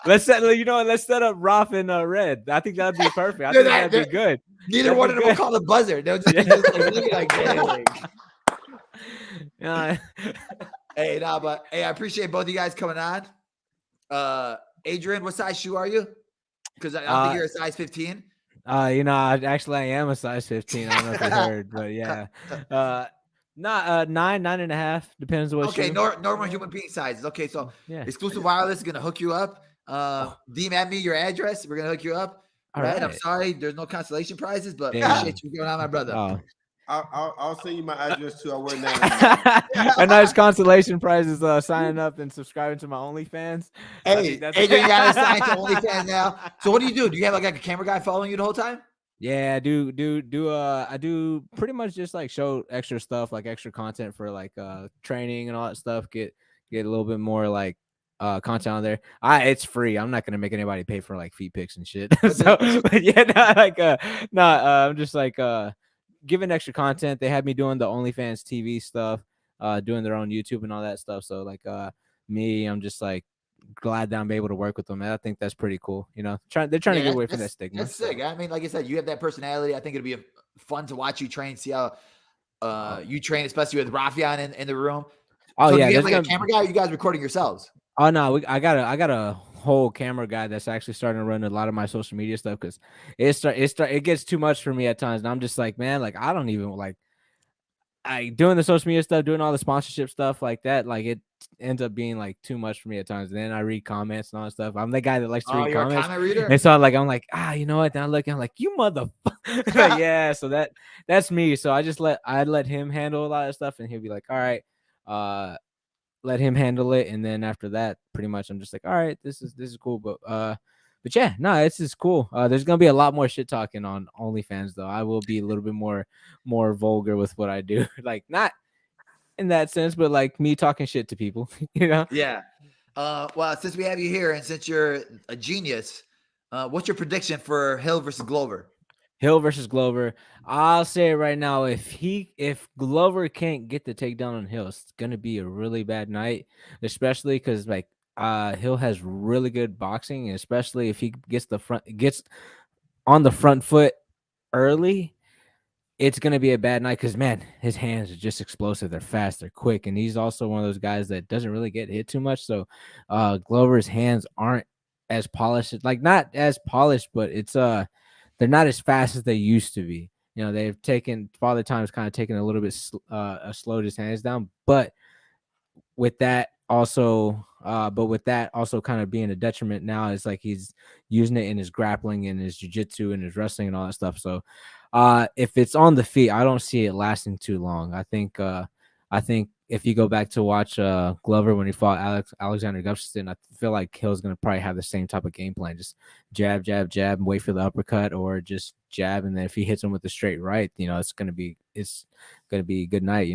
Let's set up Raf and Red. I think that'd be perfect. I think that'd be good. Neither one of them will call the buzzer. They'll just like dang. Hey, I appreciate both of you guys coming on. Adrian, what size shoe are you? Because I don't think you're a size 15. I am a size 15. I don't know if you heard, but yeah. Not 9.5. Depends on what. Okay, normal human being sizes. Okay, so Exclusive Wireless is gonna hook you up. DM at me your address. We're gonna hook you up. All right. I'm sorry, there's no consolation prizes, but appreciate you going on, my brother. Oh. I'll send you my address too. I'll wear that. A nice consolation prize is signing up and subscribing to my OnlyFans. Hey, Adrian, you gotta sign to OnlyFans now. So what do? Do you have like a camera guy following you the whole time? Yeah, I do. I do pretty much just like show extra stuff, like extra content for like training and all that stuff. Get a little bit more like content on there. It's free. I'm not gonna make anybody pay for like feet pics and shit. So but yeah, I'm just like giving extra content. They had me doing the OnlyFans TV stuff, doing their own YouTube and all that stuff. So like I'm just like glad that I'm able to work with them. And I think that's pretty cool. They're trying to get away from that stigma. That's sick. I mean, like I said, you have that personality. I think it'd be fun to watch you train, see how you train, especially with Rafian in the room. Oh so yeah, do you have like a camera guy, or you guys recording yourselves? Oh no, I got a whole camera guy that's actually starting to run a lot of my social media stuff because it gets too much for me at times, and I'm just like, man, like I don't even like doing the social media stuff, doing all the sponsorship stuff like that. Like it ends up being like too much for me at times. And then I read comments and all that stuff. I'm the guy that likes to read comments. Comment reader? And so I'm like, you know what? Then I look and I'm like, you motherfucker. Yeah. So that's me. So I let him handle a lot of stuff, and he'll be like, all right, let him handle it. And then after that, pretty much I'm just like, all right, this is cool. But yeah, no, it's just cool. There's gonna be a lot more shit talking on OnlyFans though. I will be a little bit more vulgar with what I do. Like not in that sense, but like me talking shit to people, Yeah. Well, since we have you here and since you're a genius, what's your prediction for Hill versus Glover? Hill versus Glover. I'll say it right now. If Glover can't get the takedown on Hill, it's gonna be a really bad night, especially because like Hill has really good boxing, and especially if he gets on the front foot early, it's gonna be a bad night because man, his hands are just explosive. They're fast, they're quick, and he's also one of those guys that doesn't really get hit too much. So Glover's hands aren't as polished, like not as polished, but it's they're not as fast as they used to be. They've taken Father Time's kind of taken a little bit slowed his hands down, but with that also kind of being a detriment now, it's like he's using it in his grappling and his jiu-jitsu and his wrestling and all that stuff. So if it's on the feet, I don't see it lasting too long. I think if you go back to watch Glover when he fought Alexander Gustafsson, I feel like Hill's gonna probably have the same type of game plan. Just jab, jab, jab, and wait for the uppercut, or just jab, and then if he hits him with the straight right, it's gonna be a good night,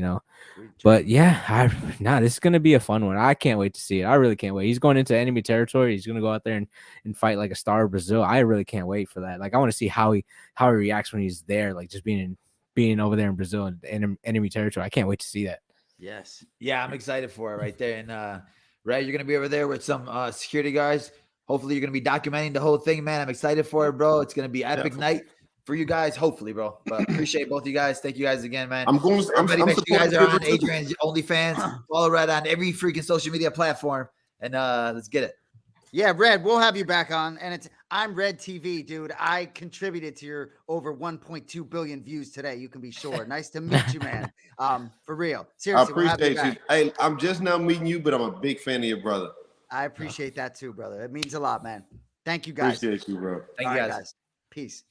But yeah, this is gonna be a fun one. I can't wait to see it. I really can't wait. He's going into enemy territory. He's gonna go out there and fight like a star of Brazil. I really can't wait for that. Like, I want to see how he reacts when he's there, like just being over there in Brazil and enemy territory. I can't wait to see that. Yes. Yeah, I'm excited for it right there. And Ray, you're gonna be over there with some security guards. Hopefully, you're gonna be documenting the whole thing, man. I'm excited for it, bro. It's gonna be epic night for you guys, hopefully, bro. But appreciate both of you guys. Thank you guys again, man. I'm make sure you guys are on Adrian's OnlyFans. Follow Red on every freaking social media platform, and let's get it. Yeah, Red, we'll have you back on. And it's ImReddTV, dude. I contributed to your over 1.2 billion views today. You can be sure. Nice to meet you, man. For real. Seriously, I appreciate you. Hey, I'm just now meeting you, but I'm a big fan of your brother. I appreciate that too, brother. It means a lot, man. Thank you, guys. Appreciate you, bro. Thank you, guys. Peace.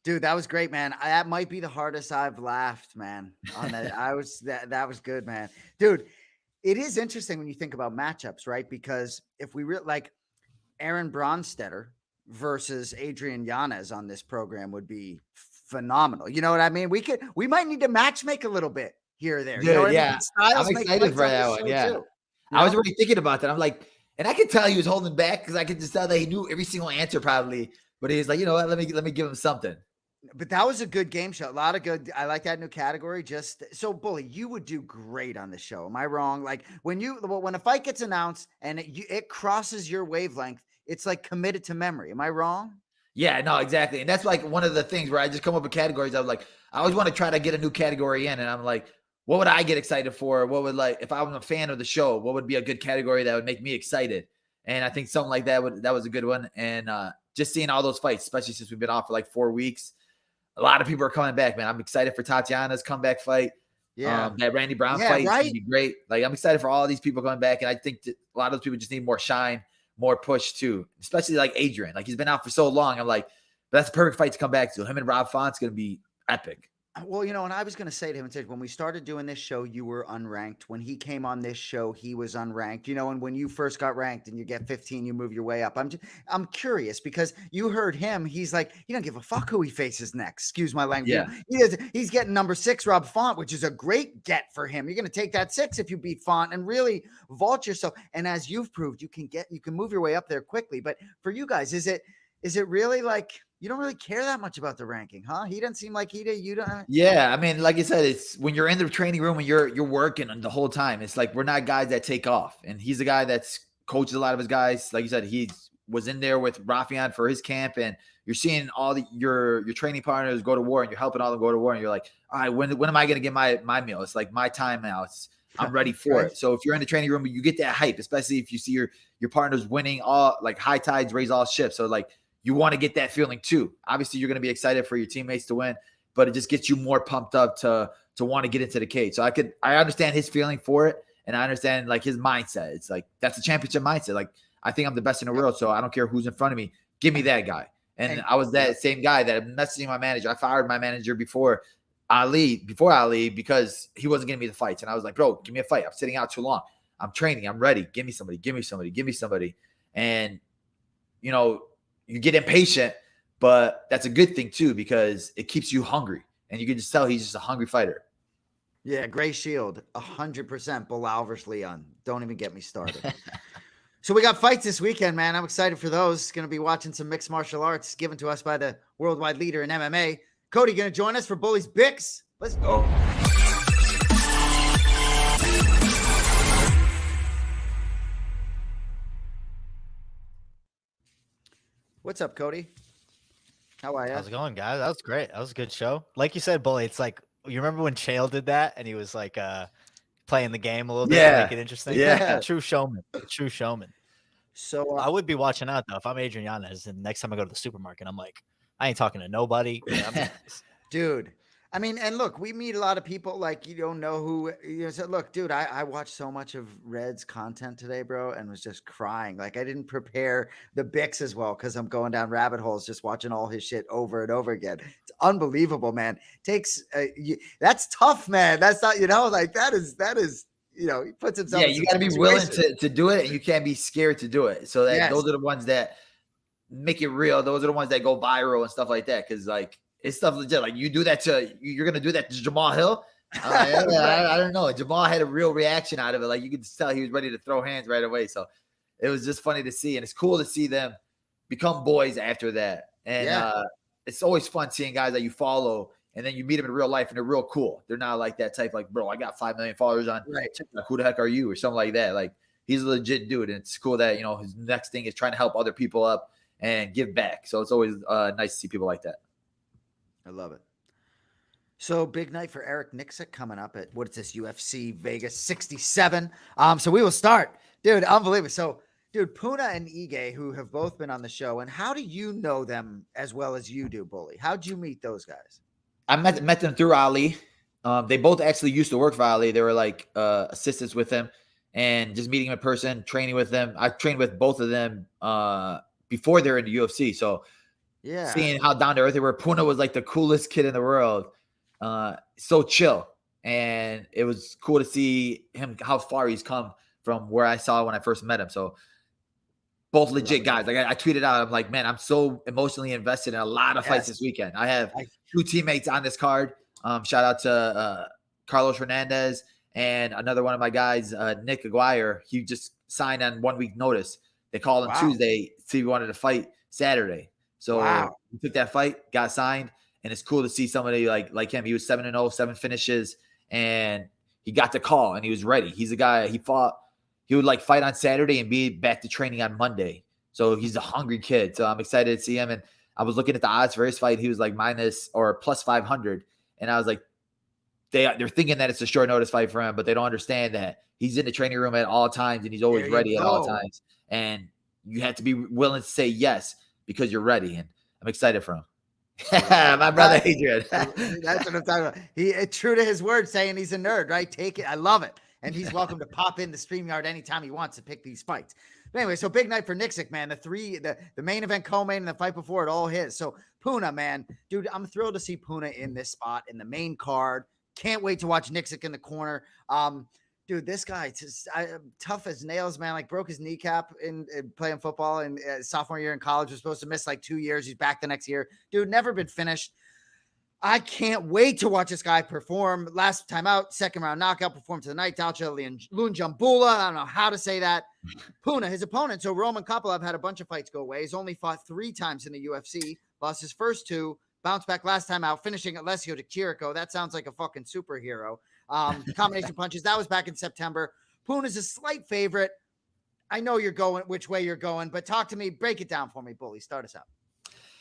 Dude, that was great, man. That might be the hardest I've laughed, man. On that, that was good, man. Dude, it is interesting when you think about matchups, right? Because if we like Aaron Bronstetter versus Adrian Yanez on this program would be phenomenal. You know what I mean? We might need to match make a little bit here or there. Dude, you know what yeah. I mean? I'm excited for that one. Yeah. I was already thinking about that. I'm like, and I could tell he was holding back because I could just tell that he knew every single answer probably. But he was like, you know what? Let me give him something. But that was a good game show. A lot of good. I like that new category. Just so, Bully, you would do great on the show. Am I wrong? Like when a fight gets announced and it crosses your wavelength, it's like committed to memory. Am I wrong? Yeah, no, exactly. And that's like one of the things where I just come up with categories. I was like, I always want to try to get a new category in. And I'm like, what would I get excited for? What would, like, if I was a fan of the show, what would be a good category that would make me excited? And I think something like that was a good one. And just seeing all those fights, especially since we've been off for like 4 weeks, a lot of people are coming back, man. I'm excited for Tatiana's comeback fight. Yeah. That Randy Brown fight is right? going to be great. Like, I'm excited for all these people coming back. And I think that a lot of those people just need more shine, more push too, especially like Adrian. Like, he's been out for so long. I'm like, that's a perfect fight to come back to. Him and Rob Font's going to be epic. Well, and I was going to say to him, when we started doing this show, you were unranked. When he came on this show, he was unranked, and when you first got ranked and you get 15, you move your way up. I'm curious because you heard him. He's like, he don't give a fuck who he faces next. Excuse my language. Yeah. He's getting number 6, Rob Font, which is a great get for him. You're going to take that 6 if you beat Font and really vault yourself. And as you've proved, you can move your way up there quickly. But for you guys, is it really like, you don't really care that much about the ranking, huh? He doesn't seem like he did. You don't. Yeah, I mean, like I said, it's when you're in the training room and you're working the whole time. It's like we're not guys that take off, and he's a guy that's coaches a lot of his guys. Like you said, he was in there with Rafian for his camp, and you're seeing all your training partners go to war, and you're helping all of them go to war, and you're like, all right, when am I going to get my meal? It's like my time now. I'm ready for it. So if you're in the training room, you get that hype, especially if you see your partners winning. All like high tides raise all ships. So like, you want to get that feeling too. Obviously, you're going to be excited for your teammates to win, but it just gets you more pumped up to want to get into the cage. So I understand his feeling for it, and I understand like his mindset. It's like that's a championship mindset. Like, I think I'm the best in the world, so I don't care who's in front of me. Give me that guy. And I was that same guy that I'm messaging my manager. I fired my manager before Ali because he wasn't giving me the fights, and I was like, bro, give me a fight. I'm sitting out too long. I'm training. I'm ready. Give me somebody. And you get impatient, but that's a good thing too, because it keeps you hungry, and you can just tell he's just a hungry fighter. Yeah. Gray Shield, 100% Belal versus Leon. Don't even get me started. So we got fights this weekend, man. I'm excited for those. Going to be watching some mixed martial arts given to us by the worldwide leader in MMA. Cody, going to join us for Bully's Picks. Let's go. What's up, Cody? How are you? How's it going, guys? That was great. That was a good show. Like you said, Bully, it's like, you remember when Chael did that and he was like playing the game a little bit to make it interesting? Yeah. True showman. True showman. So I would be watching out though if I'm Adrian Yanez, and next time I go to the supermarket, I'm like, I ain't talking to nobody. Dude, I mean, and look, we meet a lot of people like you don't know who you know. So look, dude, I watched so much of Red's content today, bro, and was just crying. Like I didn't prepare the Bix as well because I'm going down rabbit holes just watching all his shit over and over again. It's unbelievable, man. Takes that's tough, man. That's not like that is he puts himself. Yeah, in you some got to be willing situations. to do it, and you can't be scared to do it. So that Yes. those are the ones that make it real. Those are the ones that go viral and stuff like that. Because like it's stuff legit. Like you do that you're gonna do that to Jamal Hill. I don't know. Jamal had a real reaction out of it. Like you could tell he was ready to throw hands right away. So it was just funny to see, and it's cool to see them become boys after that. And it's always fun seeing guys that you follow, and then you meet them in real life, and they're real cool. They're not like that type, like, bro, I got 5 million followers on TikTok. Who the heck are you? Or something like that. Like he's a legit dude, and it's cool that his next thing is trying to help other people up and give back. So it's always nice to see people like that. I love it. So big night for Eric Nixick coming up at what is this UFC Vegas 67. So we will start, dude. Unbelievable. So, dude, Puna and Ige, who have both been on the show, and how do you know them as well as you do, Bully? How'd you meet those guys? I met them through Ali. They both actually used to work for Ali. They were like assistants with him, and just meeting him in person, training with them. I trained with both of them before they were in the UFC. So seeing how down to earth they were. Puna was like the coolest kid in the world. So chill. And it was cool to see him, how far he's come from where I saw when I first met him. So both legit guys. Like I tweeted out, I'm like, man, I'm so emotionally invested in a lot of fights this weekend. I have 2 teammates on this card. Shout out to Carlos Hernandez and another one of my guys, Nick Aguirre. He just signed on 1 week notice. They called him Tuesday, see if he wanted to fight Saturday. So he took that fight, got signed, and it's cool to see somebody like him. He was 7-0, 7 finishes, and he got the call, and he was ready. He's a guy, he would like fight on Saturday and be back to training on Monday. So he's a hungry kid. So I'm excited to see him. And I was looking at the odds for his fight. He was like minus or plus 500. And I was like, they're thinking that it's a short notice fight for him, but they don't understand that he's in the training room at all times and he's always ready at all times. And you have to be willing to say yes because you're ready. And I'm excited for him. My brother Adrian. That's what I'm talking about. He true to his word, saying he's a nerd, right? Take it. I love it. And he's welcome to pop in the StreamYard anytime he wants to pick these fights. But anyway, so big night for Nixick, man. The main event, co-main, and the fight before it all hit. So Puna, man, dude, I'm thrilled to see Puna in this spot in the main card. Can't wait to watch Nixick in the corner. Dude, this guy just tough as nails, man. Like broke his kneecap in playing football and sophomore year in college. Was supposed to miss like 2 years. He's back the next year. Dude, never been finished. I can't wait to watch this guy perform. Last time out, second round knockout, performed to the night. Dalcha Lunjambula. I don't know how to say that. Puna, his opponent. So Roman Kopylov had a bunch of fights go away. He's only fought 3 times in the UFC. Lost his first 2. Bounced back last time out, finishing Alessio Di Chirico. That sounds like a fucking superhero. Combination punches. That was back in September. Puna's a slight favorite. I know you're going which way you're going, but talk to me. Break it down for me, Bully. Start us out.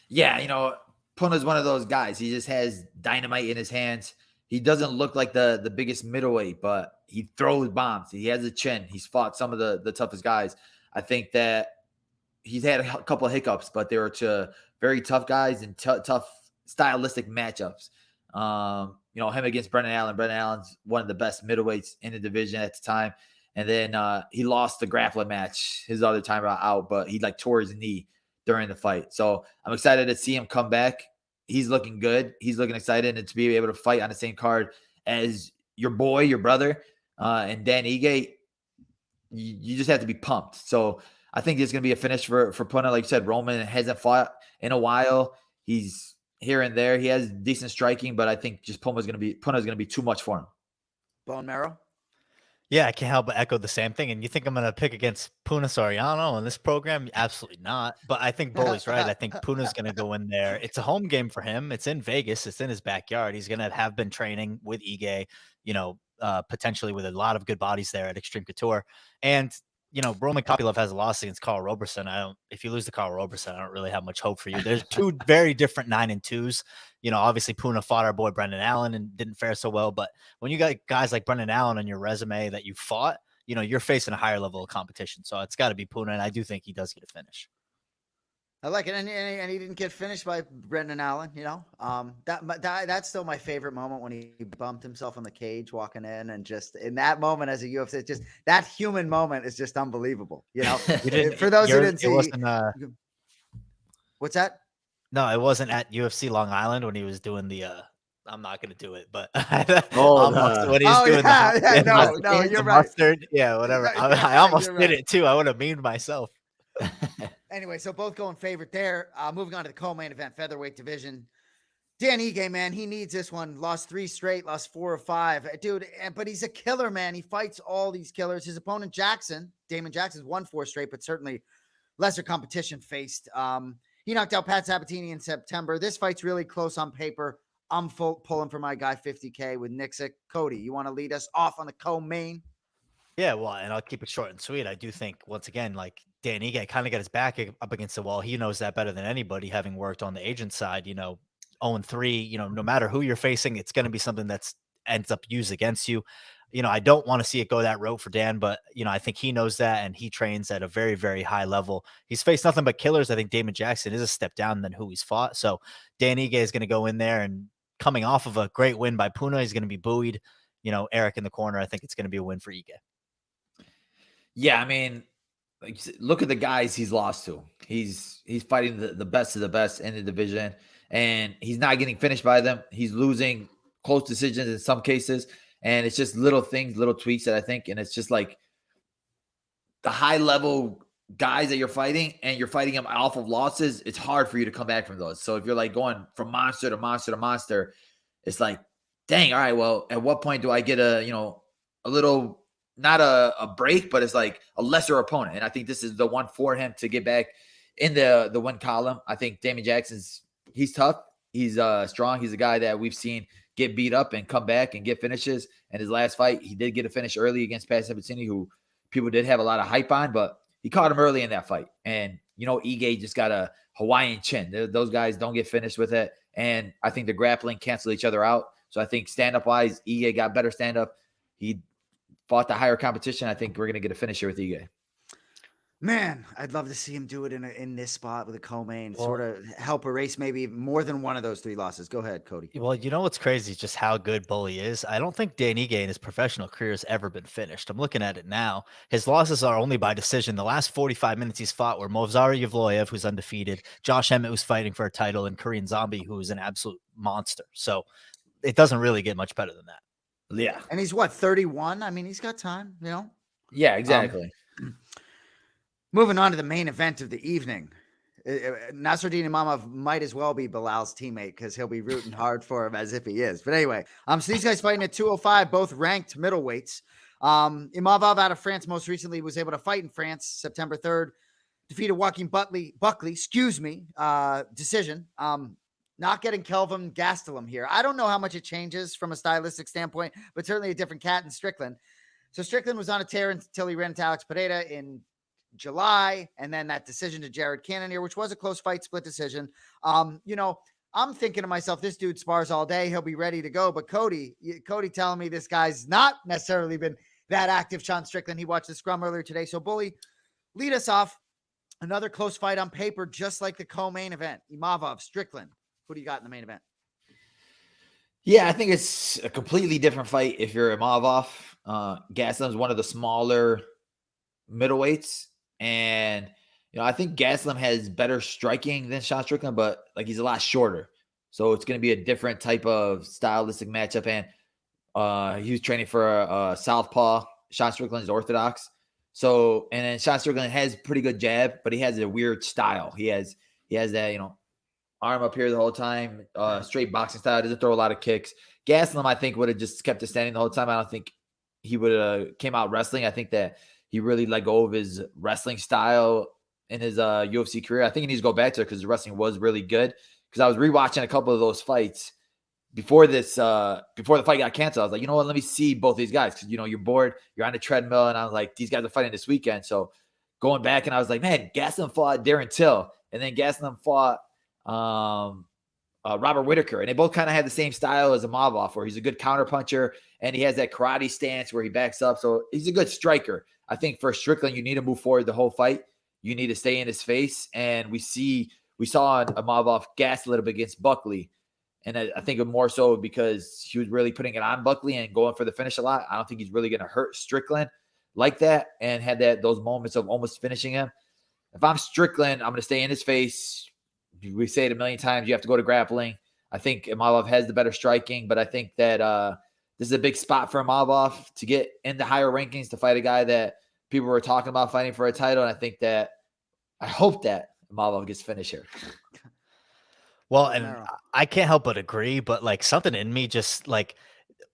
Yeah, Puna's one of those guys. He just has dynamite in his hands. He doesn't look like the biggest middleweight, but he throws bombs. He has a chin. He's fought some of the toughest guys. I think that he's had a couple of hiccups, but they were to very tough guys and tough stylistic matchups. Him against Brendan Allen. Brendan Allen's one of the best middleweights in the division at the time. And then he lost the grappling match his other time out, but he tore his knee during the fight. So I'm excited to see him come back. He's looking good. He's looking excited, and to be able to fight on the same card as your boy, your brother, and Dan Ige, you just have to be pumped. So I think there's going to be a finish for Puna. Like you said, Roman hasn't fought in a while. He's here and there. He has decent striking, but I think just Puna's going to be too much for him. Bone marrow. Yeah, I can't help but echo the same thing. And you think I'm going to pick against Puna Soriano in this program? Absolutely not. But I think Bully's right. I think Puna's going to go in there. It's a home game for him. It's in Vegas. It's in his backyard. He's going to have been training with Ige, potentially with a lot of good bodies there at Extreme Couture. And, Roman Kopylov has a loss against Carl Roberson. If you lose to Carl Roberson, I don't really have much hope for you. There's 2 very different 9-2s. Obviously Puna fought our boy Brendan Allen and didn't fare so well. But when you got guys like Brendan Allen on your resume that you fought, you're facing a higher level of competition. So it's got to be Puna, and I do think he does get a finish. I like it, and he didn't get finished by Brendan Allen. You know, that's still my favorite moment when he bumped himself on the cage walking in, and just in that moment as a UFC, it's just that human moment is just unbelievable. You know, for those who didn't see, it wasn't. What's that? No, it wasn't at UFC Long Island when he was doing the. I'm not gonna do it, but when he's doing no, you're right. Mustard, yeah, whatever. I almost did it too. I would have memed myself. Anyway, so both going favorite there. Moving on to the co-main event, featherweight division. Dan Ige, man, he needs this one. Lost 3 straight, lost 4 or 5. Dude, but he's a killer, man. He fights all these killers. His opponent, Damon Jackson's won 4 straight, but certainly lesser competition faced. He knocked out Pat Sabatini in September. This fight's really close on paper. I'm pulling for my guy 50K with Nixick. Cody, you want to lead us off on the co-main? Yeah, well, and I'll keep it short and sweet. I do think, once again, like Dan Ige kind of got his back up against the wall. He knows that better than anybody, having worked on the agent side. 0-3, no matter who you're facing, it's going to be something that's ends up used against you. I don't want to see it go that route for Dan, but, I think he knows that, and he trains at a very, very high level. He's faced nothing but killers. I think Damon Jackson is a step down than who he's fought. So Dan Ige is going to go in there, and coming off of a great win by Puna, he's going to be buoyed. Eric in the corner, I think it's going to be a win for Ige. Yeah, I mean, look at the guys he's lost to. He's fighting the best of the best in the division, and he's not getting finished by them. He's losing close decisions in some cases, and it's just little things, little tweaks that I think, and it's just like the high-level guys that you're fighting, and you're fighting them off of losses, it's hard for you to come back from those. So if you're like going from monster to monster to monster, it's like, dang, all right, well, at what point do I get a little – not a break, but it's like a lesser opponent. And I think this is the one for him to get back in the win column. I think Damon Jackson's, he's tough. He's strong. He's a guy that we've seen get beat up and come back and get finishes. And his last fight, he did get a finish early against Pat Sabatini, who people did have a lot of hype on, but he caught him early in that fight. And, Ige just got a Hawaiian chin. Those guys don't get finished with it. And I think the grappling canceled each other out. So I think stand-up wise, Ige got better stand-up. He fought the higher competition. I think we're going to get a finish here with Ige. Man, I'd love to see him do it in this spot with a co-main, sort of help erase maybe more than one of those 3 losses. Go ahead, Cody. Well, what's crazy is just how good Bully is. I don't think Dan Ige in his professional career has ever been finished. I'm looking at it now. His losses are only by decision. The last 45 minutes he's fought were Movsar Evloev, who's undefeated, Josh Emmett, who's fighting for a title, and Korean Zombie, who is an absolute monster. So it doesn't really get much better than that. Yeah. And he's what, 31? I mean, he's got time, Yeah, exactly. Moving on to the main event of the evening. Nasruddin Imamov might as well be Belal's teammate because he'll be rooting hard for him as if he is. But anyway, so these guys fighting at 205, both ranked middleweights. Imamov out of France most recently was able to fight in France September 3rd, defeated Joaquin Buckley, decision. Not getting Kelvin Gastelum here. I don't know how much it changes from a stylistic standpoint, but certainly a different cat in Strickland. So Strickland was on a tear until he ran into Alex Pereira in July, and then that decision to Jared Cannonier, which was a close fight, split decision. I'm thinking to myself, this dude spars all day. He'll be ready to go. But Cody telling me this guy's not necessarily been that active. Sean Strickland, he watched the scrum earlier today. So Bully, lead us off. Another close fight on paper, just like the co-main event. Imavov, Strickland. Who do you got in the main event? Yeah, I think it's a completely different fight if you're Imavov. Gastelum's one of the smaller middleweights. And, I think Gastelum has better striking than Sean Strickland, but he's a lot shorter. So it's going to be a different type of stylistic matchup. And he was training for a southpaw. Sean Strickland is orthodox. So, and then Sean Strickland has pretty good jab, but he has a weird style. He has that, arm up here the whole time, straight boxing style, doesn't throw a lot of kicks. Gastelum, I think, would have just kept it standing the whole time. I don't think he would have came out wrestling. I think that he really let go of his wrestling style in his UFC career. I think he needs to go back to it because the wrestling was really good. Because I was rewatching a couple of those fights before the fight got canceled. I was like, you know what, let me see both these guys. Because, you're bored, you're on the treadmill, and I was like, these guys are fighting this weekend. So going back, and I was like, man, Gastelum fought Darren Till, and then Gastelum fought Robert Whitaker, and they both kind of had the same style as Imavov, where he's a good counter puncher and he has that karate stance where he backs up. So he's a good striker. I think for Strickland, you need to move forward the whole fight. you need to stay in his face. And we saw Imavov gas a little bit against Buckley. And I think more so because he was really putting it on Buckley and going for the finish a lot. I don't think he's really going to hurt Strickland like that and had those moments of almost finishing him. If I'm Strickland, I'm going to stay in his face. We say it a million times. You have to go to grappling. I think Imavov has the better striking, but I think that this is a big spot for Imavov to get into higher rankings to fight a guy that people were talking about fighting for a title. And I hope that Imavov gets finished here. Well, and I can't help but agree, but like something in me just like,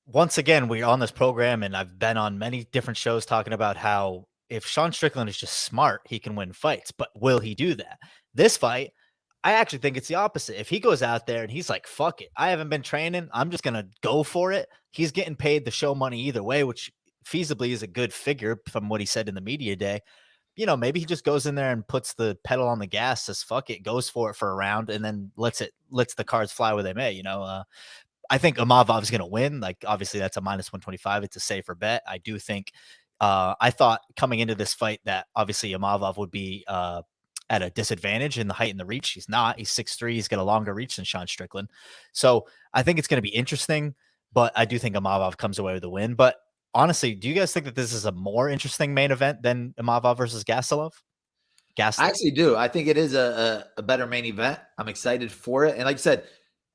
once again, we're on this program and I've been on many different shows talking about how if Sean Strickland is just smart, he can win fights, but will he do that? This fight, I actually think it's the opposite. If he goes out there and he's like, fuck it, I haven't been training, I'm just going to go for it. He's getting paid the show money either way, which feasibly is a good figure from what he said in the media day. You know, maybe he just goes in there and puts the pedal on the gas, says fuck it, goes for it for a round, and then lets the cards fly where they may. You know, I think Imavov is going to win. Like, obviously, that's a -125. It's a safer bet. I do think. I thought coming into this fight that obviously Imavov would be at a disadvantage in the height and the reach. He's not. He's 6'3". He's got a longer reach than Sean Strickland. So I think it's going to be interesting. But I do think Imavov comes away with the win. But honestly, do you guys think that this is a more interesting main event than Imavov versus Gastelum? I actually do. I think it is a better main event. I'm excited for it. And like I said,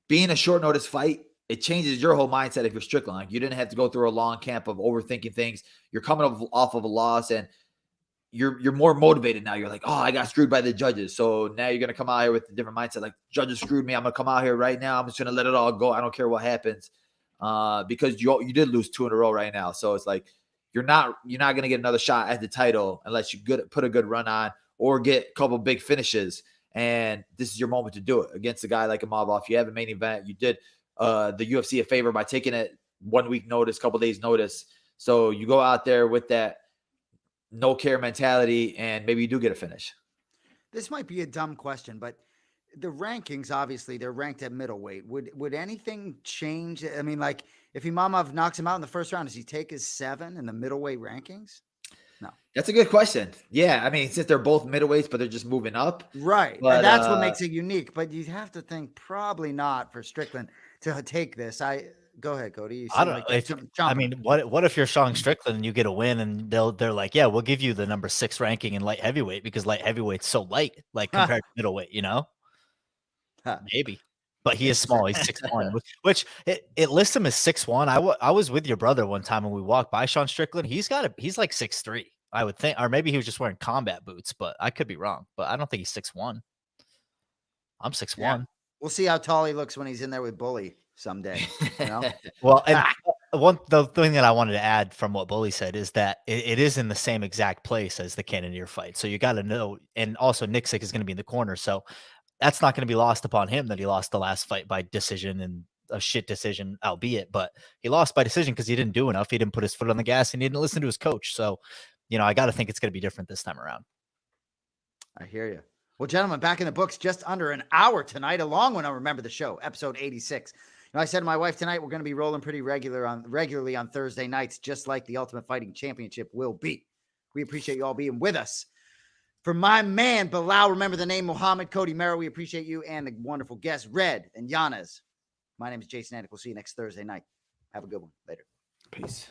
being a short notice fight, it changes your whole mindset if you're Strickland. Like, you didn't have to go through a long camp of overthinking things. You're coming off of a loss and you're more motivated now. You're like, oh, I got screwed by the judges. So now you're going to come out here with a different mindset. Like, judges screwed me. I'm going to come out here right now. I'm just going to let it all go. I don't care what happens. Because you did lose 2 in a row right now. So it's like, you're not going to get another shot at the title unless you put a good run on or get a couple big finishes. And this is your moment to do it against a guy like Imavov. You have a main event. You did the UFC a favor by taking it 1 week notice, couple days notice. So you go out there with that no care mentality and maybe you do get a finish. This might be a dumb question, but the rankings, obviously, they're ranked at middleweight. Would anything change? I mean, like, if Imavov knocks him out in the first round, does he take his 7 in the middleweight rankings? No. That's a good question. Yeah, I mean, since they're both middleweights, but they're just moving up. Right. But, and that's what makes it unique. But you'd have to think probably not for Strickland to take this. Go ahead, Cody. I don't know. I mean, what if you're Sean Strickland and you get a win and they're like, yeah, we'll give you the number 6 ranking in light heavyweight because light heaveight's so light, like compared to middleweight, you know? Maybe, but he is small. He's 6'1", which it lists him as 6'1". I was with your brother one time when we walked by Sean Strickland. He's like 6'3", I would think, or maybe he was just wearing combat boots, but I could be wrong. But I don't think he's 6'1". I'm 6'1". Yeah. We'll see how tall he looks when he's in there with Bully someday. You know? Well, and the thing that I wanted to add from what Bully said is that it is in the same exact place as the Cannonier fight. So you got to know, and also Nixick is going to be in the corner. So that's not going to be lost upon him that he lost the last fight by decision and a shit decision, albeit, but he lost by decision because he didn't do enough. He didn't put his foot on the gas and he didn't listen to his coach. So, you know, I got to think it's going to be different this time around. I hear you. Well, gentlemen, back in the books, just under an hour tonight, a long one. I remember the show, episode 86. You know, I said to my wife tonight, we're going to be rolling pretty regularly on Thursday nights, just like the Ultimate Fighting Championship will be. We appreciate you all being with us. For my man, Belal, remember the name Muhammad, Cody Merrow, we appreciate you, and the wonderful guests, Red and Yanez. My name is Jason Anik. We'll see you next Thursday night. Have a good one. Later. Peace.